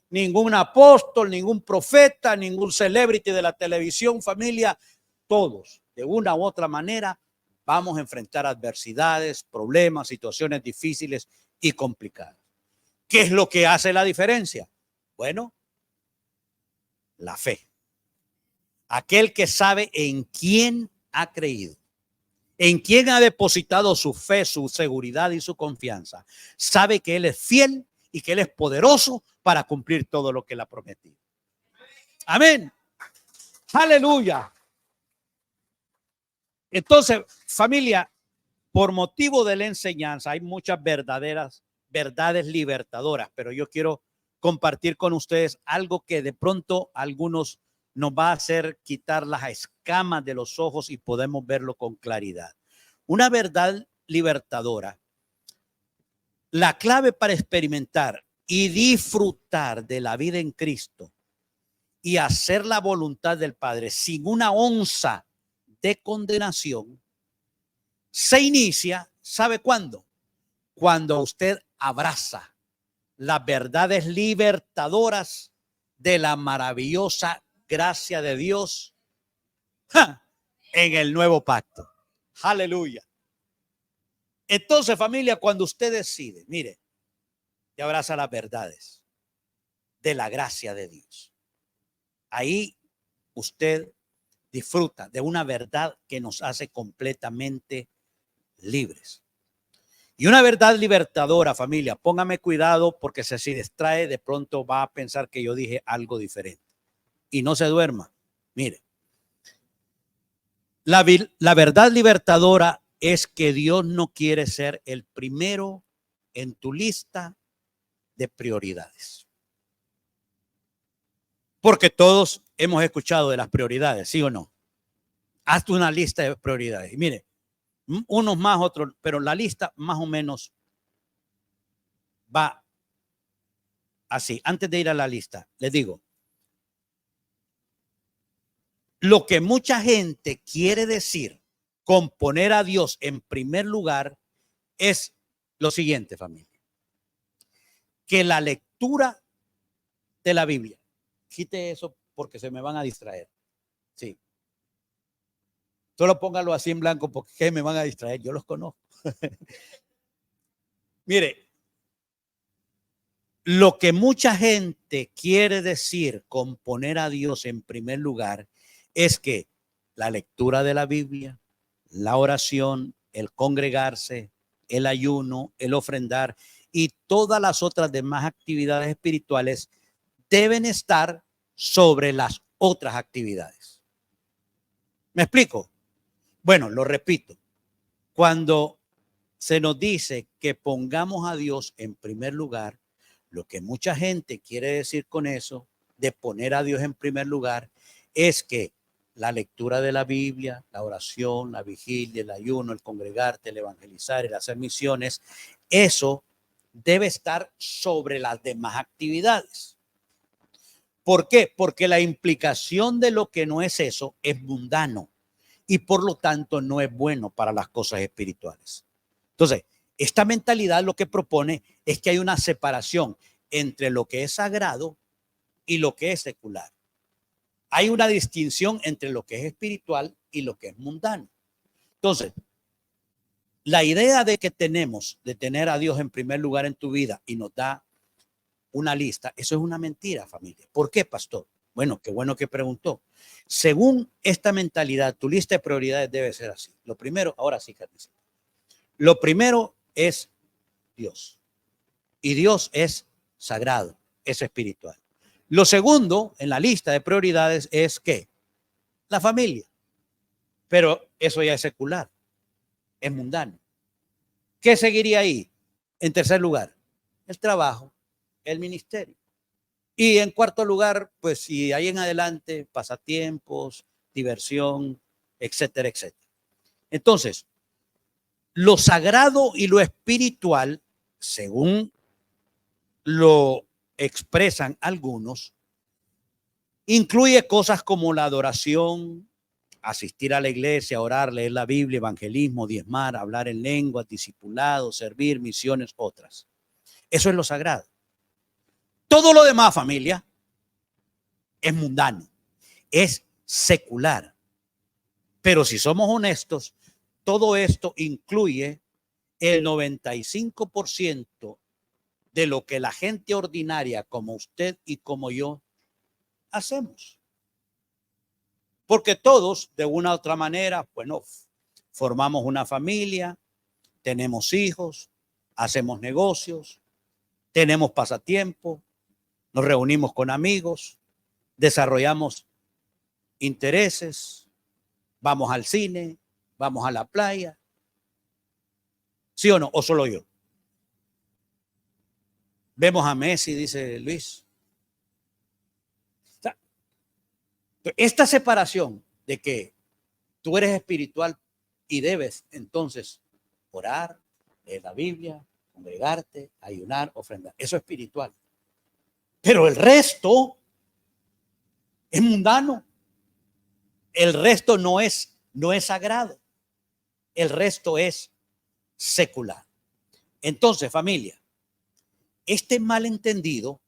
Ningún apóstol, ningún profeta, ningún celebrity de la televisión, familia, todos de una u otra manera vamos a enfrentar adversidades, problemas, situaciones difíciles y complicadas. ¿Qué es lo que hace la diferencia? Bueno, la fe. Aquel que sabe en quién ha creído, en quién ha depositado su fe, su seguridad y su confianza, sabe que Él es fiel y que Él es poderoso para cumplir todo lo que Él ha prometido. Amén. Aleluya. Entonces, familia, por motivo de la enseñanza hay muchas verdades libertadoras, pero yo quiero compartir con ustedes algo que de pronto a algunos nos va a hacer quitar las escamas de los ojos y podemos verlo con claridad. Una verdad libertadora. La clave para experimentar y disfrutar de la vida en Cristo y hacer la voluntad del Padre sin una onza de condenación se inicia, ¿sabe cuándo? Cuando usted abraza las verdades libertadoras de la maravillosa gracia de Dios en el nuevo pacto. Aleluya. Entonces, familia, cuando usted decide, mire, y abraza las verdades de la gracia de Dios, ahí usted disfruta de una verdad que nos hace completamente libres. Y una verdad libertadora, familia, póngame cuidado porque si distrae, de pronto va a pensar que yo dije algo diferente. Y no se duerma. Mire, la verdad libertadora es que Dios no quiere ser el primero en tu lista de prioridades. Porque todos hemos escuchado de las prioridades, ¿sí o no? Hazte una lista de prioridades. Y mire, unos más, otros, pero la lista más o menos va así. Antes de ir a la lista, les digo, lo que mucha gente quiere decir con poner a Dios en primer lugar es lo siguiente, familia. Que la lectura de la Biblia, quite eso porque se me van a distraer. Sí. Solo póngalo así en blanco porque me van a distraer. Yo los conozco. Mire, lo que mucha gente quiere decir con poner a Dios en primer lugar es que la lectura de la Biblia, la oración, el congregarse, el ayuno, el ofrendar y todas las otras demás actividades espirituales deben estar sobre las otras actividades. ¿Me explico? Bueno, lo repito. Cuando se nos dice que pongamos a Dios en primer lugar, lo que mucha gente quiere decir con eso, de poner a Dios en primer lugar, es que la lectura de la Biblia, la oración, la vigilia, el ayuno, el congregarte, el evangelizar, el hacer misiones, eso debe estar sobre las demás actividades. ¿Por qué? Porque la implicación de lo que no es eso es mundano y por lo tanto no es bueno para las cosas espirituales. Entonces, esta mentalidad lo que propone es que hay una separación entre lo que es sagrado y lo que es secular. Hay una distinción entre lo que es espiritual y lo que es mundano. Entonces, la idea de que tenemos de tener a Dios en primer lugar en tu vida y nos da una lista, eso es una mentira, familia. ¿Por qué, pastor? Bueno, qué bueno que preguntó. Según esta mentalidad, tu lista de prioridades debe ser así. Lo primero, ahora sí, Carlos. Lo primero es Dios. Y Dios es sagrado, es espiritual. Lo segundo en la lista de prioridades es ¿qué? La familia. Pero eso ya es secular, es mundano. ¿Qué seguiría ahí? En tercer lugar, el trabajo, el ministerio. Y en cuarto lugar, pues si ahí en adelante, pasatiempos, diversión, etcétera, etcétera. Entonces, lo sagrado y lo espiritual, según lo expresan algunos, incluye cosas como la adoración, asistir a la iglesia, orar, leer la Biblia, evangelismo, diezmar, hablar en lenguas, discipulado, servir, misiones, otras. Eso es lo sagrado. Todo lo demás, familia, es mundano, es secular. Pero si somos honestos, todo esto incluye el 95% de lo que la gente ordinaria como usted y como yo hacemos. Porque todos, de una u otra manera, bueno, formamos una familia, tenemos hijos, hacemos negocios, tenemos pasatiempo, nos reunimos con amigos, desarrollamos intereses, vamos al cine, vamos a la playa. ¿Sí o no? ¿O solo yo? Vemos a Messi, dice Luis. Esta separación de que tú eres espiritual y debes entonces orar, leer la Biblia, congregarte, ayunar, ofrendar. Eso es espiritual. Pero el resto es mundano. El resto no es sagrado. El resto es secular. Entonces, familia, este malentendido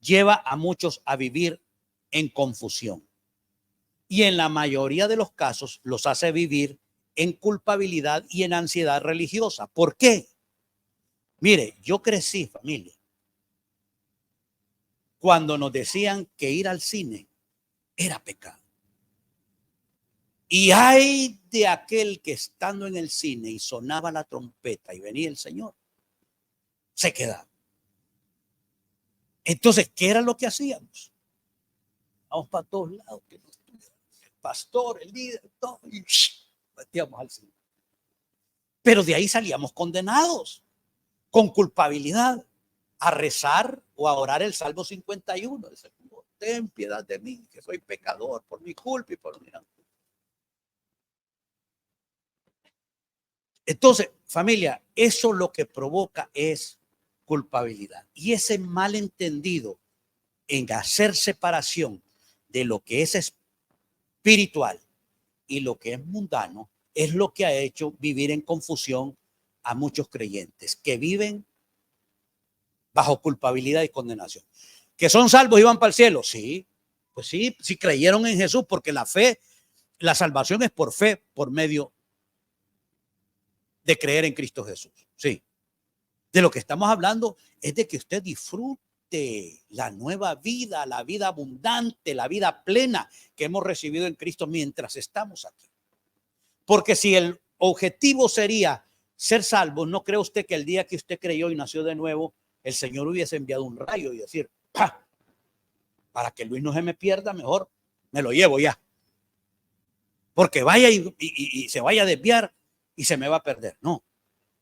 lleva a muchos a vivir en confusión. Y en la mayoría de los casos los hace vivir en culpabilidad y en ansiedad religiosa. ¿Por qué? Mire, yo crecí, familia, cuando nos decían que ir al cine Era pecado. Y hay de aquel que estando en el cine y sonaba la trompeta y venía el Señor, se quedaba. Entonces, ¿qué era lo que hacíamos? Vamos para todos lados. El pastor, el líder, todo, y metíamos al Señor. Pero de ahí salíamos condenados, con culpabilidad, a rezar o a orar el Salmo 51. Ten piedad de mí, que soy pecador, por mi culpa y por mi... Entonces, familia, eso lo que provoca es culpabilidad. Y ese malentendido en hacer separación de lo que es espiritual y lo que es mundano es lo que ha hecho vivir en confusión a muchos creyentes que viven bajo culpabilidad y condenación. ¿Que son salvos y van para el cielo? Sí, pues sí, si creyeron en Jesús, porque la fe, la salvación es por fe, por medio de creer en Cristo Jesús. Sí. De lo que estamos hablando es de que usted disfrute la nueva vida, la vida abundante, la vida plena que hemos recibido en Cristo mientras estamos aquí. Porque si el objetivo sería ser salvo, ¿no cree usted que el día que usted creyó y nació de nuevo, el Señor hubiese enviado un rayo y decir, ¡pah! Para que Luis no se me pierda, mejor me lo llevo ya? Porque vaya y se vaya a desviar y se me va a perder. No,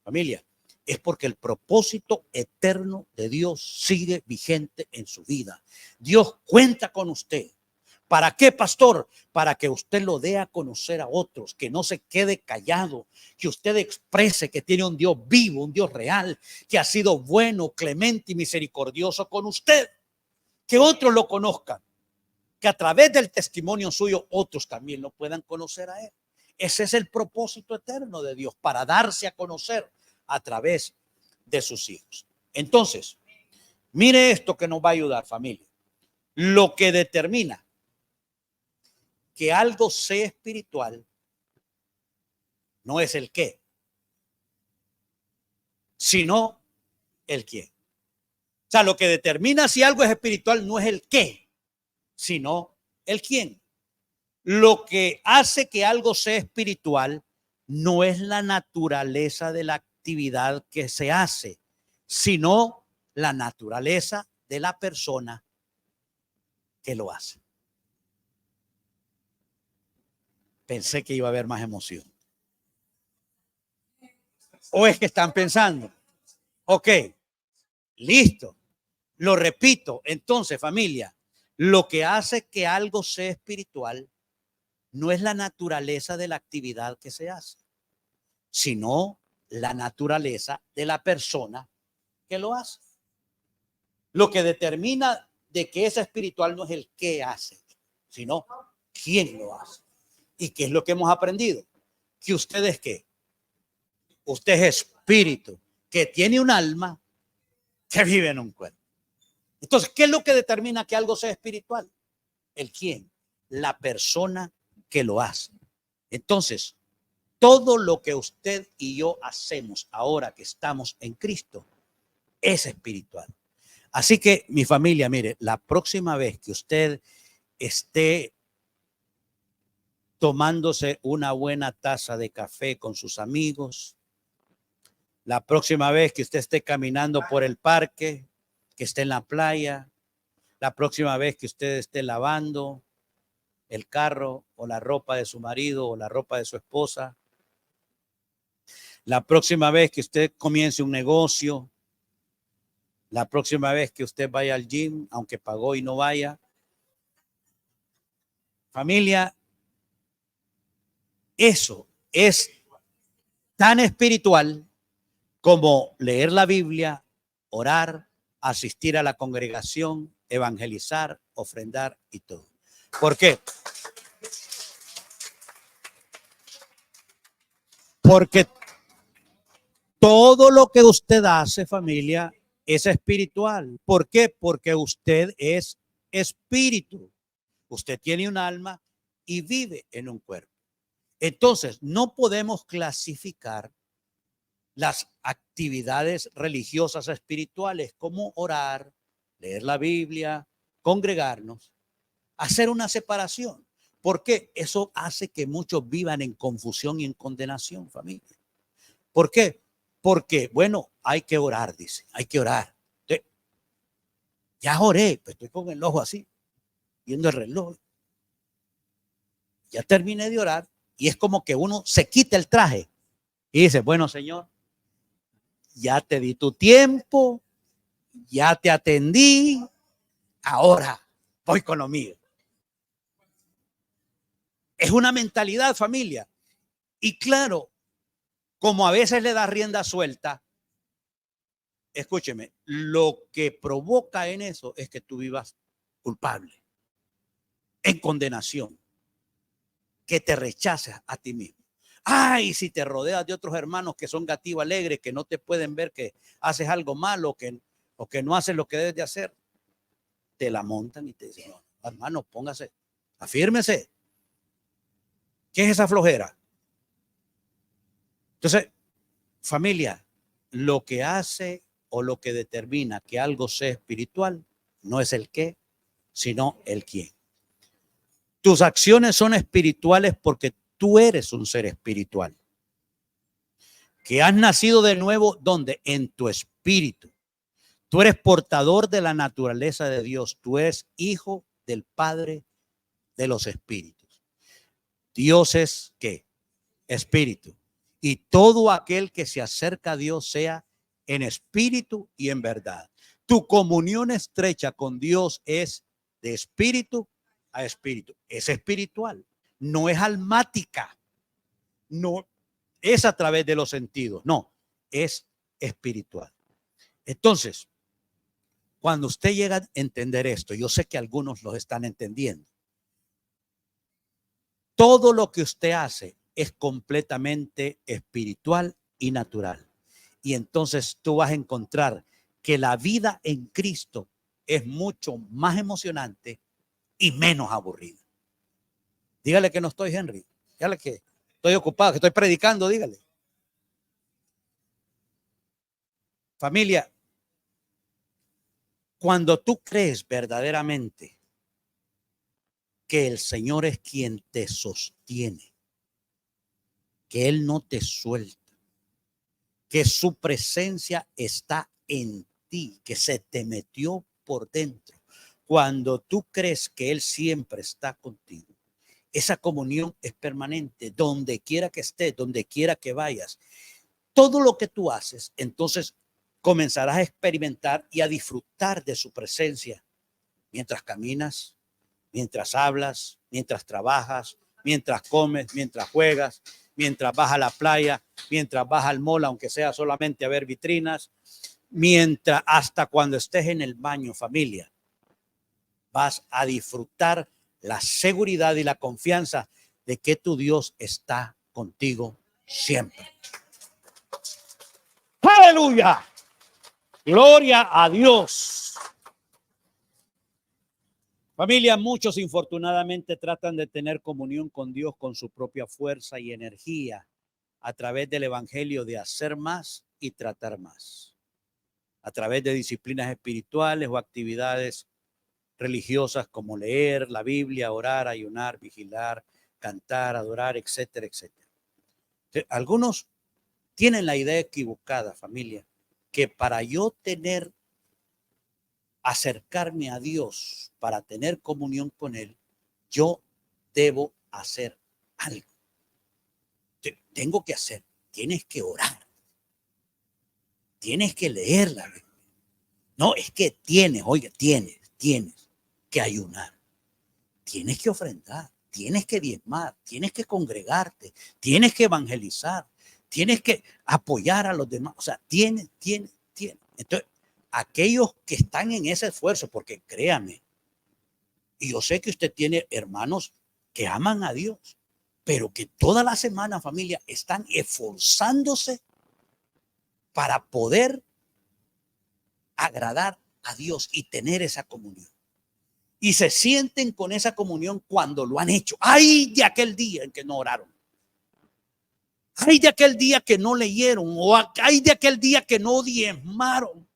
familia, es porque el propósito eterno de Dios sigue vigente en su vida. Dios cuenta con usted. ¿Para qué, pastor? Para que usted lo dé a conocer a otros, que no se quede callado, que usted exprese que tiene un Dios vivo, un Dios real, que ha sido bueno, clemente y misericordioso con usted. Que otros lo conozcan, que a través del testimonio suyo otros también lo puedan conocer a él. Ese es el propósito eterno de Dios, para darse a conocer a través de sus hijos. Entonces, mire esto que nos va a ayudar, familia. Lo que determina que algo sea espiritual no es el qué, sino el quién. O sea, lo que determina si algo es espiritual no es el qué, sino el quién. Lo que hace que algo sea espiritual no es la naturaleza de la actividad que se hace, sino la naturaleza de la persona que lo hace. Pensé que iba a haber más emoción. ¿O es que están pensando? Ok, listo. Lo repito. Entonces, familia, lo que hace que algo sea espiritual no es la naturaleza de la actividad que se hace, sino la naturaleza de la persona que lo hace. Lo que determina de que es espiritual no es el qué hace, sino quién lo hace. ¿Y qué es lo que hemos aprendido? Que usted es qué. Usted es espíritu, que tiene un alma, que vive en un cuerpo. Entonces, ¿qué es lo que determina que algo sea espiritual? El quién, la persona que lo hace. Entonces, todo lo que usted y yo hacemos ahora que estamos en Cristo es espiritual. Así que, mi familia, mire, la próxima vez que usted esté tomándose una buena taza de café con sus amigos, la próxima vez que usted esté caminando por el parque, que esté en la playa, la próxima vez que usted esté lavando el carro o la ropa de su marido o la ropa de su esposa, la próxima vez que usted comience un negocio, la próxima vez que usted vaya al gym, aunque pagó y no vaya. Familia, eso es tan espiritual como leer la Biblia, orar, asistir a la congregación, evangelizar, ofrendar y todo. ¿Por qué? Porque todo lo que usted hace, familia, es espiritual. ¿Por qué? Porque usted es espíritu. Usted tiene un alma y vive en un cuerpo. Entonces, no podemos clasificar las actividades religiosas espirituales como orar, leer la Biblia, congregarnos, hacer una separación. ¿Por qué? Eso hace que muchos vivan en confusión y en condenación, familia. ¿Por qué? Porque, bueno, hay que orar, dice, hay que orar. Entonces, ya oré, pues estoy con el ojo así, viendo el reloj. Ya terminé de orar y es como que uno se quita el traje y dice, bueno, Señor, ya te di tu tiempo, ya te atendí, ahora voy con lo mío. Es una mentalidad, familia. Y claro, como a veces le da rienda suelta, escúcheme, lo que provoca en eso es que tú vivas culpable, en condenación, que te rechaces a ti mismo. Ay, si te rodeas de otros hermanos que son gatillo alegre, que no te pueden ver que haces algo malo, o que no haces lo que debes de hacer, te la montan y te dicen, no, hermano, póngase, afírmese. ¿Qué es esa flojera? Entonces, familia, lo que hace o lo que determina que algo sea espiritual no es el qué, sino el quién. Tus acciones son espirituales porque tú eres un ser espiritual. Que has nacido de nuevo, ¿dónde? En tu espíritu. Tú eres portador de la naturaleza de Dios. Tú eres hijo del Padre de los espíritus. Dios es ¿qué? Espíritu. Y todo aquel que se acerca a Dios sea en espíritu y en verdad. Tu comunión estrecha con Dios es de espíritu a espíritu. Es espiritual, no es almática, no es a través de los sentidos, no, es espiritual. Entonces, cuando usted llega a entender esto, yo sé que algunos lo están entendiendo. Todo lo que usted hace es completamente espiritual y natural. Y entonces tú vas a encontrar que la vida en Cristo es mucho más emocionante y menos aburrida. Dígale que no estoy, Henry. Dígale que estoy ocupado, que estoy predicando, dígale. Familia, cuando tú crees verdaderamente que el Señor es quien te sostiene, que Él no te suelta, que su presencia está en ti, que se te metió por dentro. Cuando tú crees que Él siempre está contigo, esa comunión es permanente, donde quiera que estés, donde quiera que vayas. Todo lo que tú haces, entonces comenzarás a experimentar y a disfrutar de su presencia mientras caminas, mientras hablas, mientras trabajas, mientras comes, mientras juegas, mientras vas a la playa, mientras vas al mall, aunque sea solamente a ver vitrinas, mientras hasta cuando estés en el baño, familia, vas a disfrutar la seguridad y la confianza de que tu Dios está contigo siempre. ¡Aleluya! Gloria a Dios. Familia, muchos infortunadamente tratan de tener comunión con Dios con su propia fuerza y energía a través del evangelio de hacer más y tratar más, a través de disciplinas espirituales o actividades religiosas como leer la Biblia, orar, ayunar, vigilar, cantar, adorar, etcétera, etcétera. Algunos tienen la idea equivocada, familia, que para yo acercarme a Dios, para tener comunión con Él, yo debo hacer algo. Tengo que hacer, tienes que orar, tienes que leer la Biblia. No, es que tienes que ayunar, tienes que ofrendar, tienes que diezmar, tienes que congregarte, tienes que evangelizar, tienes que apoyar a los demás. O sea, tienes. Entonces, aquellos que están en ese esfuerzo, porque créame, y yo sé que usted tiene hermanos que aman a Dios, pero que toda la semana, familia, están esforzándose para poder agradar a Dios y tener esa comunión. Y se sienten con esa comunión cuando lo han hecho. ¡Ay de aquel día en que no oraron! ¡Ay de aquel día que no leyeron! ¡O ay de aquel día que no diezmaron!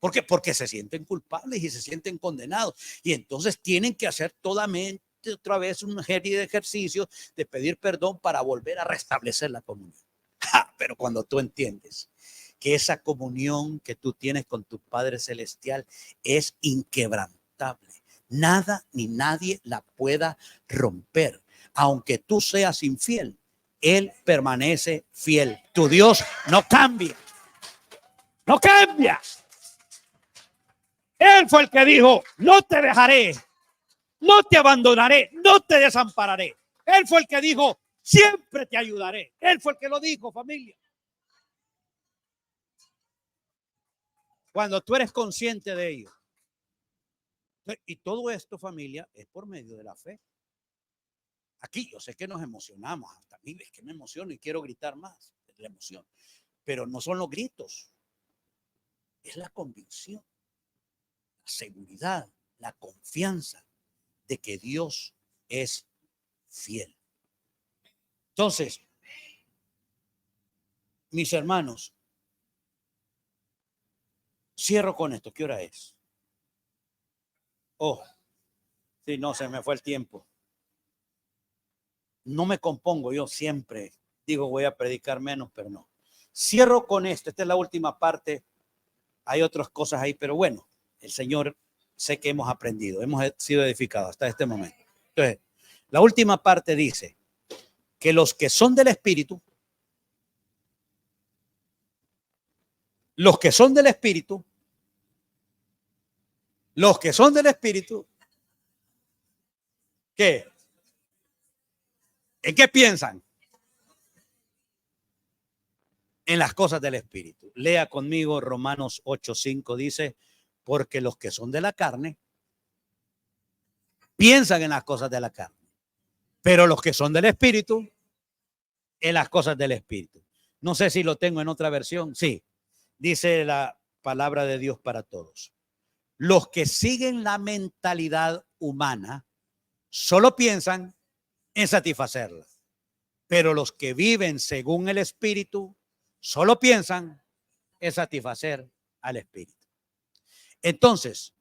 ¿Por qué? Porque se sienten culpables y se sienten condenados. Y entonces tienen que hacer otra vez una serie de ejercicios de pedir perdón para volver a restablecer la comunión. Pero cuando tú entiendes que esa comunión que tú tienes con tu Padre Celestial es inquebrantable, nada ni nadie la pueda romper. Aunque tú seas infiel, Él permanece fiel. Tu Dios no cambia. No cambia. Él fue el que dijo, no te dejaré, no te abandonaré, no te desampararé. Él fue el que dijo, siempre te ayudaré. Él fue el que lo dijo, familia. Cuando tú eres consciente de ello. Y todo esto, familia, es por medio de la fe. Aquí yo sé que nos emocionamos, hasta a mí es que me emociono y quiero gritar más, es la emoción. Pero no son los gritos, es la convicción, la seguridad, la confianza de que Dios es fiel. Entonces, mis hermanos, cierro con esto. ¿Qué hora es? Oh, sí, no, se me fue el tiempo. No me compongo, yo siempre digo voy a predicar menos, pero no. Cierro con esto, esta es la última parte. Hay otras cosas ahí, pero bueno, el Señor sé que hemos aprendido, hemos sido edificados hasta este momento. Entonces, la última parte dice que los que son del Espíritu, los que son del Espíritu, ¿qué? ¿En qué piensan? En las cosas del Espíritu. Lea conmigo Romanos 8:5, dice, porque los que son de la carne piensan en las cosas de la carne, pero los que son del Espíritu, en las cosas del Espíritu. No sé si lo tengo en otra versión. Sí, dice la palabra de Dios para todos. Los que siguen la mentalidad humana solo piensan en satisfacerla, pero los que viven según el Espíritu solo piensan en satisfacer al Espíritu. Entonces,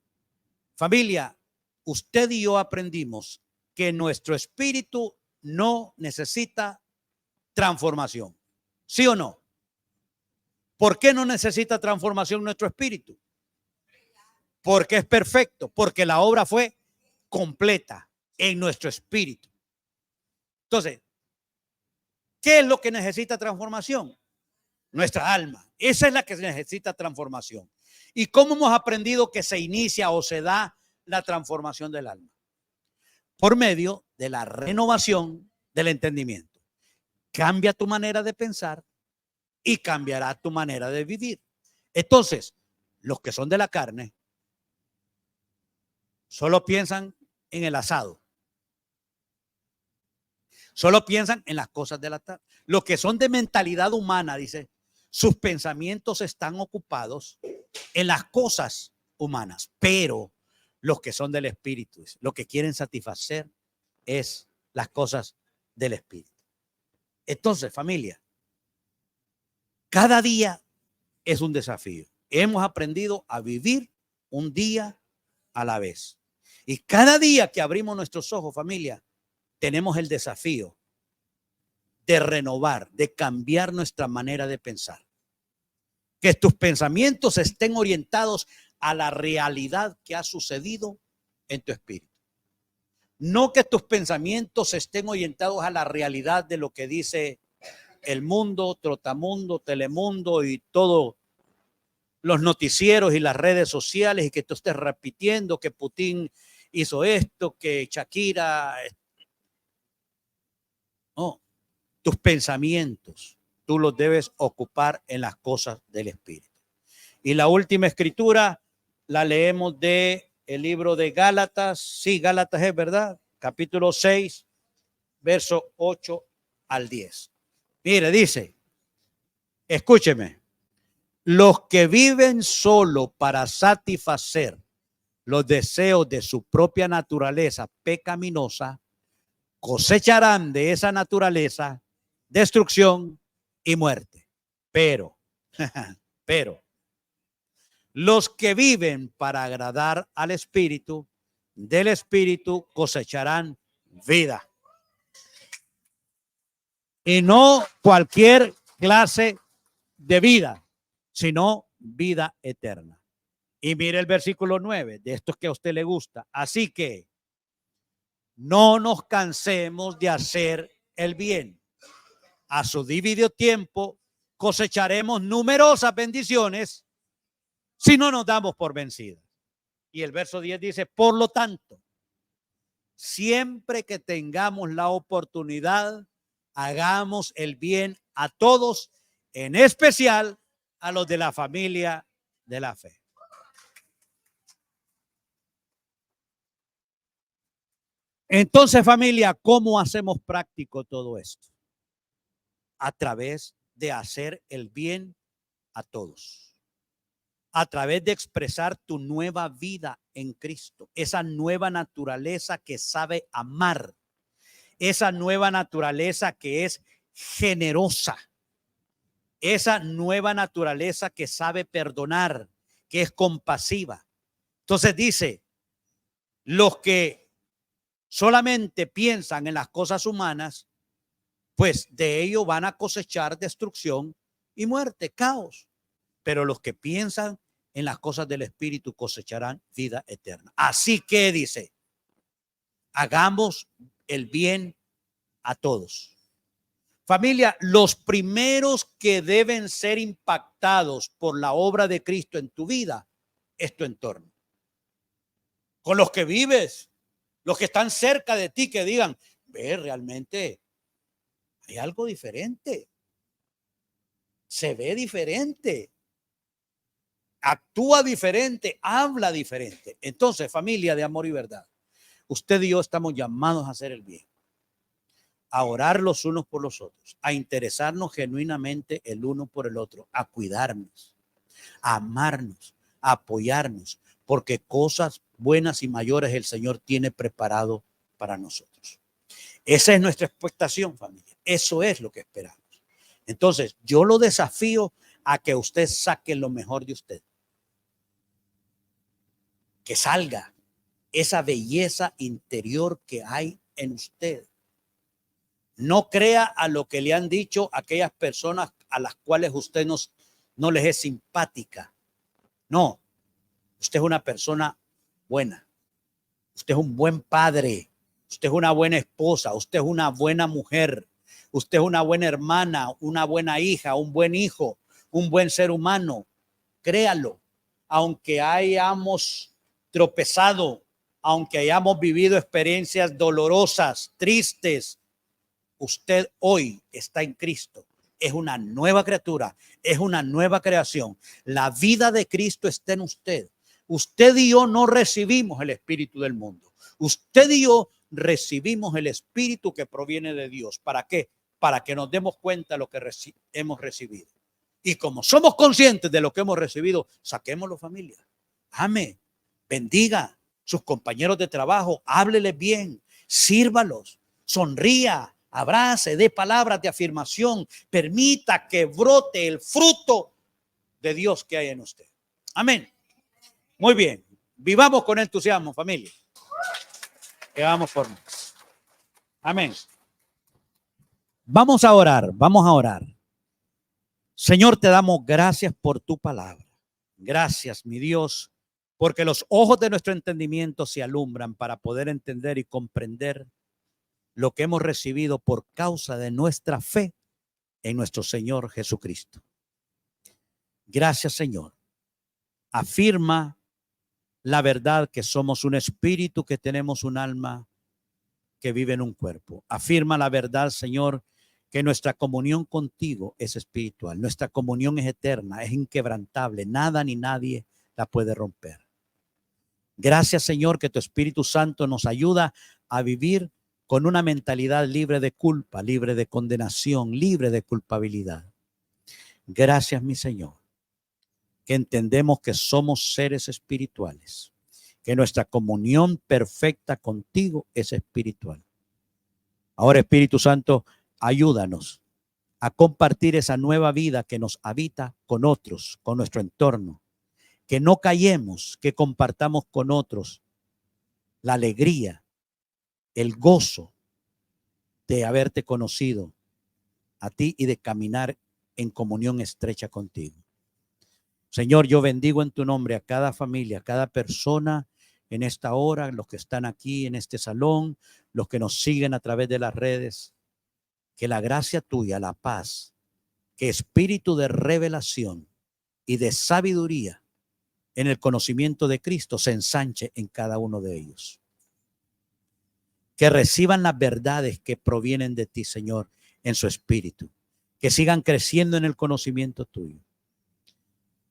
familia, usted y yo aprendimos que nuestro espíritu no necesita transformación. ¿Sí o no? ¿Por qué no necesita transformación nuestro espíritu? Porque es perfecto, porque la obra fue completa en nuestro espíritu. Entonces, ¿qué es lo que necesita transformación? Nuestra alma. Esa es la que necesita transformación. ¿Y cómo hemos aprendido que se inicia o se da la transformación del alma? Por medio de la renovación del entendimiento. Cambia tu manera de pensar y cambiará tu manera de vivir. Entonces, los que son de la carne solo piensan en el asado. Solo piensan en las cosas de la tarde. Los que son de mentalidad humana, dice, sus pensamientos están ocupados en las cosas humanas, pero los que son del espíritu, lo que quieren satisfacer es las cosas del espíritu. Entonces, familia, cada día es un desafío. Hemos aprendido a vivir un día a la vez. Y cada día que abrimos nuestros ojos, familia, tenemos el desafío de renovar, de cambiar nuestra manera de pensar. Que tus pensamientos estén orientados a la realidad que ha sucedido en tu espíritu. No que tus pensamientos estén orientados a la realidad de lo que dice el mundo, Trotamundo, Telemundo y todos los noticieros y las redes sociales, y que tú estés repitiendo que Putin hizo esto, que Shakira. No, tus pensamientos tú los debes ocupar en las cosas del Espíritu. Y la última escritura la leemos de el libro de Gálatas. Sí, Gálatas es verdad. Capítulo 6, verso 8 al 10. Mire, dice, escúcheme, los que viven solo para satisfacer los deseos de su propia naturaleza pecaminosa, cosecharán de esa naturaleza destrucción y muerte. Pero Los que viven para agradar al Espíritu, del Espíritu cosecharán vida. Y no cualquier clase de vida, sino vida eterna. Y mire el versículo 9, de estos que a usted le gusta. Así que no nos cansemos de hacer el bien. A su debido tiempo cosecharemos numerosas bendiciones si no nos damos por vencidos. Y el verso 10 dice, por lo tanto, siempre que tengamos la oportunidad, hagamos el bien a todos, en especial a los de la familia de la fe. Entonces, familia, ¿cómo hacemos práctico todo esto? A través de hacer el bien a todos. A través de expresar tu nueva vida en Cristo, esa nueva naturaleza que sabe amar, esa nueva naturaleza que es generosa, esa nueva naturaleza que sabe perdonar, que es compasiva. Entonces dice, los que solamente piensan en las cosas humanas, pues de ello van a cosechar destrucción y muerte, caos. Pero los que piensan en las cosas del Espíritu cosecharán vida eterna. Así que dice, hagamos el bien a todos. Familia, los primeros que deben ser impactados por la obra de Cristo en tu vida es tu entorno. Con los que vives, los que están cerca de ti, que digan, ve, realmente hay algo diferente. Se ve diferente. Actúa diferente, habla diferente. Entonces, familia de amor y verdad, usted y yo estamos llamados a hacer el bien, a orar los unos por los otros, a interesarnos genuinamente el uno por el otro, a cuidarnos, a amarnos, a apoyarnos, porque cosas buenas y mayores el Señor tiene preparado para nosotros. Esa es nuestra expectación, familia. Eso es lo que esperamos. Entonces, yo lo desafío a que usted saque lo mejor de usted. Que salga esa belleza interior que hay en usted. No crea a lo que le han dicho aquellas personas a las cuales usted no les es simpática. No, usted es una persona buena. Usted es un buen padre. Usted es una buena esposa. Usted es una buena mujer. Usted es una buena hermana, una buena hija, un buen hijo, un buen ser humano. Créalo. Aunque hayamos tropezado, aunque hayamos vivido experiencias dolorosas, tristes, usted hoy está en Cristo. Es una nueva criatura, es una nueva creación. La vida de Cristo está en usted. Usted y yo no recibimos el espíritu del mundo. Usted y yo recibimos el espíritu que proviene de Dios. ¿Para qué? Para que nos demos cuenta de lo que hemos recibido. Y como somos conscientes de lo que hemos recibido, saquémoslo, familia. Ame, bendiga sus compañeros de trabajo, hábleles bien, sírvalos, sonría, abrace, dé palabras de afirmación, permita que brote el fruto de Dios que hay en usted. Amén. Muy bien, vivamos con entusiasmo, familia. Que vamos por más. Amén. Vamos a orar, vamos a orar. Señor, te damos gracias por tu palabra. Gracias, mi Dios, porque los ojos de nuestro entendimiento se alumbran para poder entender y comprender lo que hemos recibido por causa de nuestra fe en nuestro Señor Jesucristo. Gracias, Señor. Afirma la verdad que somos un espíritu, que tenemos un alma que vive en un cuerpo. Afirma la verdad, Señor, que nuestra comunión contigo es espiritual. Nuestra comunión es eterna, es inquebrantable. Nada ni nadie la puede romper. Gracias, Señor, que tu Espíritu Santo nos ayuda a vivir con una mentalidad libre de culpa, libre de condenación, libre de culpabilidad. Gracias, mi Señor, que entendemos que somos seres espirituales, que nuestra comunión perfecta contigo es espiritual. Ahora, Espíritu Santo, ayúdanos a compartir esa nueva vida que nos habita con otros, con nuestro entorno. que no callemos, que compartamos con otros la alegría, el gozo de haberte conocido a ti y de caminar en comunión estrecha contigo. Señor, yo bendigo en tu nombre a cada familia, a cada persona en esta hora, los que están aquí en este salón, los que nos siguen a través de las redes. Que la gracia tuya, la paz, que espíritu de revelación y de sabiduría en el conocimiento de Cristo se ensanche en cada uno de ellos. Que reciban las verdades que provienen de ti, Señor, en su espíritu. Que sigan creciendo en el conocimiento tuyo.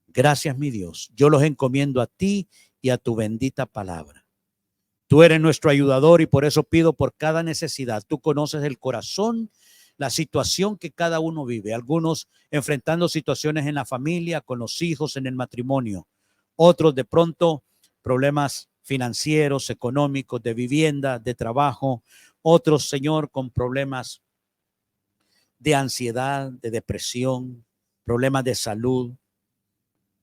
Gracias, mi Dios. Yo los encomiendo a ti y a tu bendita palabra. Tú eres nuestro ayudador y por eso pido por cada necesidad. Tú conoces el corazón, la situación que cada uno vive. Algunos enfrentando situaciones en la familia, con los hijos, en el matrimonio. Otros de pronto problemas financieros, económicos, de vivienda, de trabajo. Otros, Señor, con problemas de ansiedad, de depresión, problemas de salud.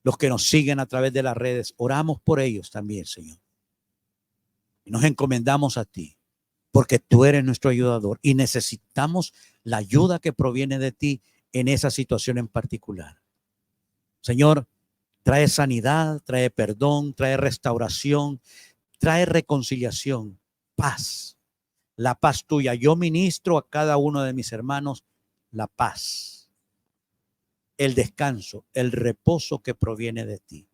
Los que nos siguen a través de las redes, oramos por ellos también, Señor. Y nos encomendamos a ti, porque tú eres nuestro ayudador y necesitamos la ayuda que proviene de ti en esa situación en particular. Señor, trae sanidad, trae perdón, trae restauración, trae reconciliación, paz, la paz tuya. Yo ministro a cada uno de mis hermanos la paz, el descanso, el reposo que proviene de ti.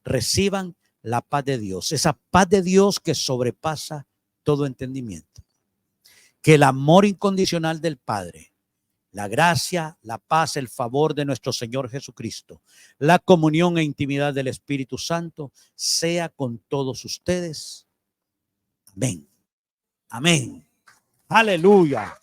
Reciban la paz de Dios, esa paz de Dios que sobrepasa todo entendimiento. Que el amor incondicional del Padre, la gracia, la paz, el favor de nuestro Señor Jesucristo, la comunión e intimidad del Espíritu Santo sea con todos ustedes. Amén. Amén. Aleluya.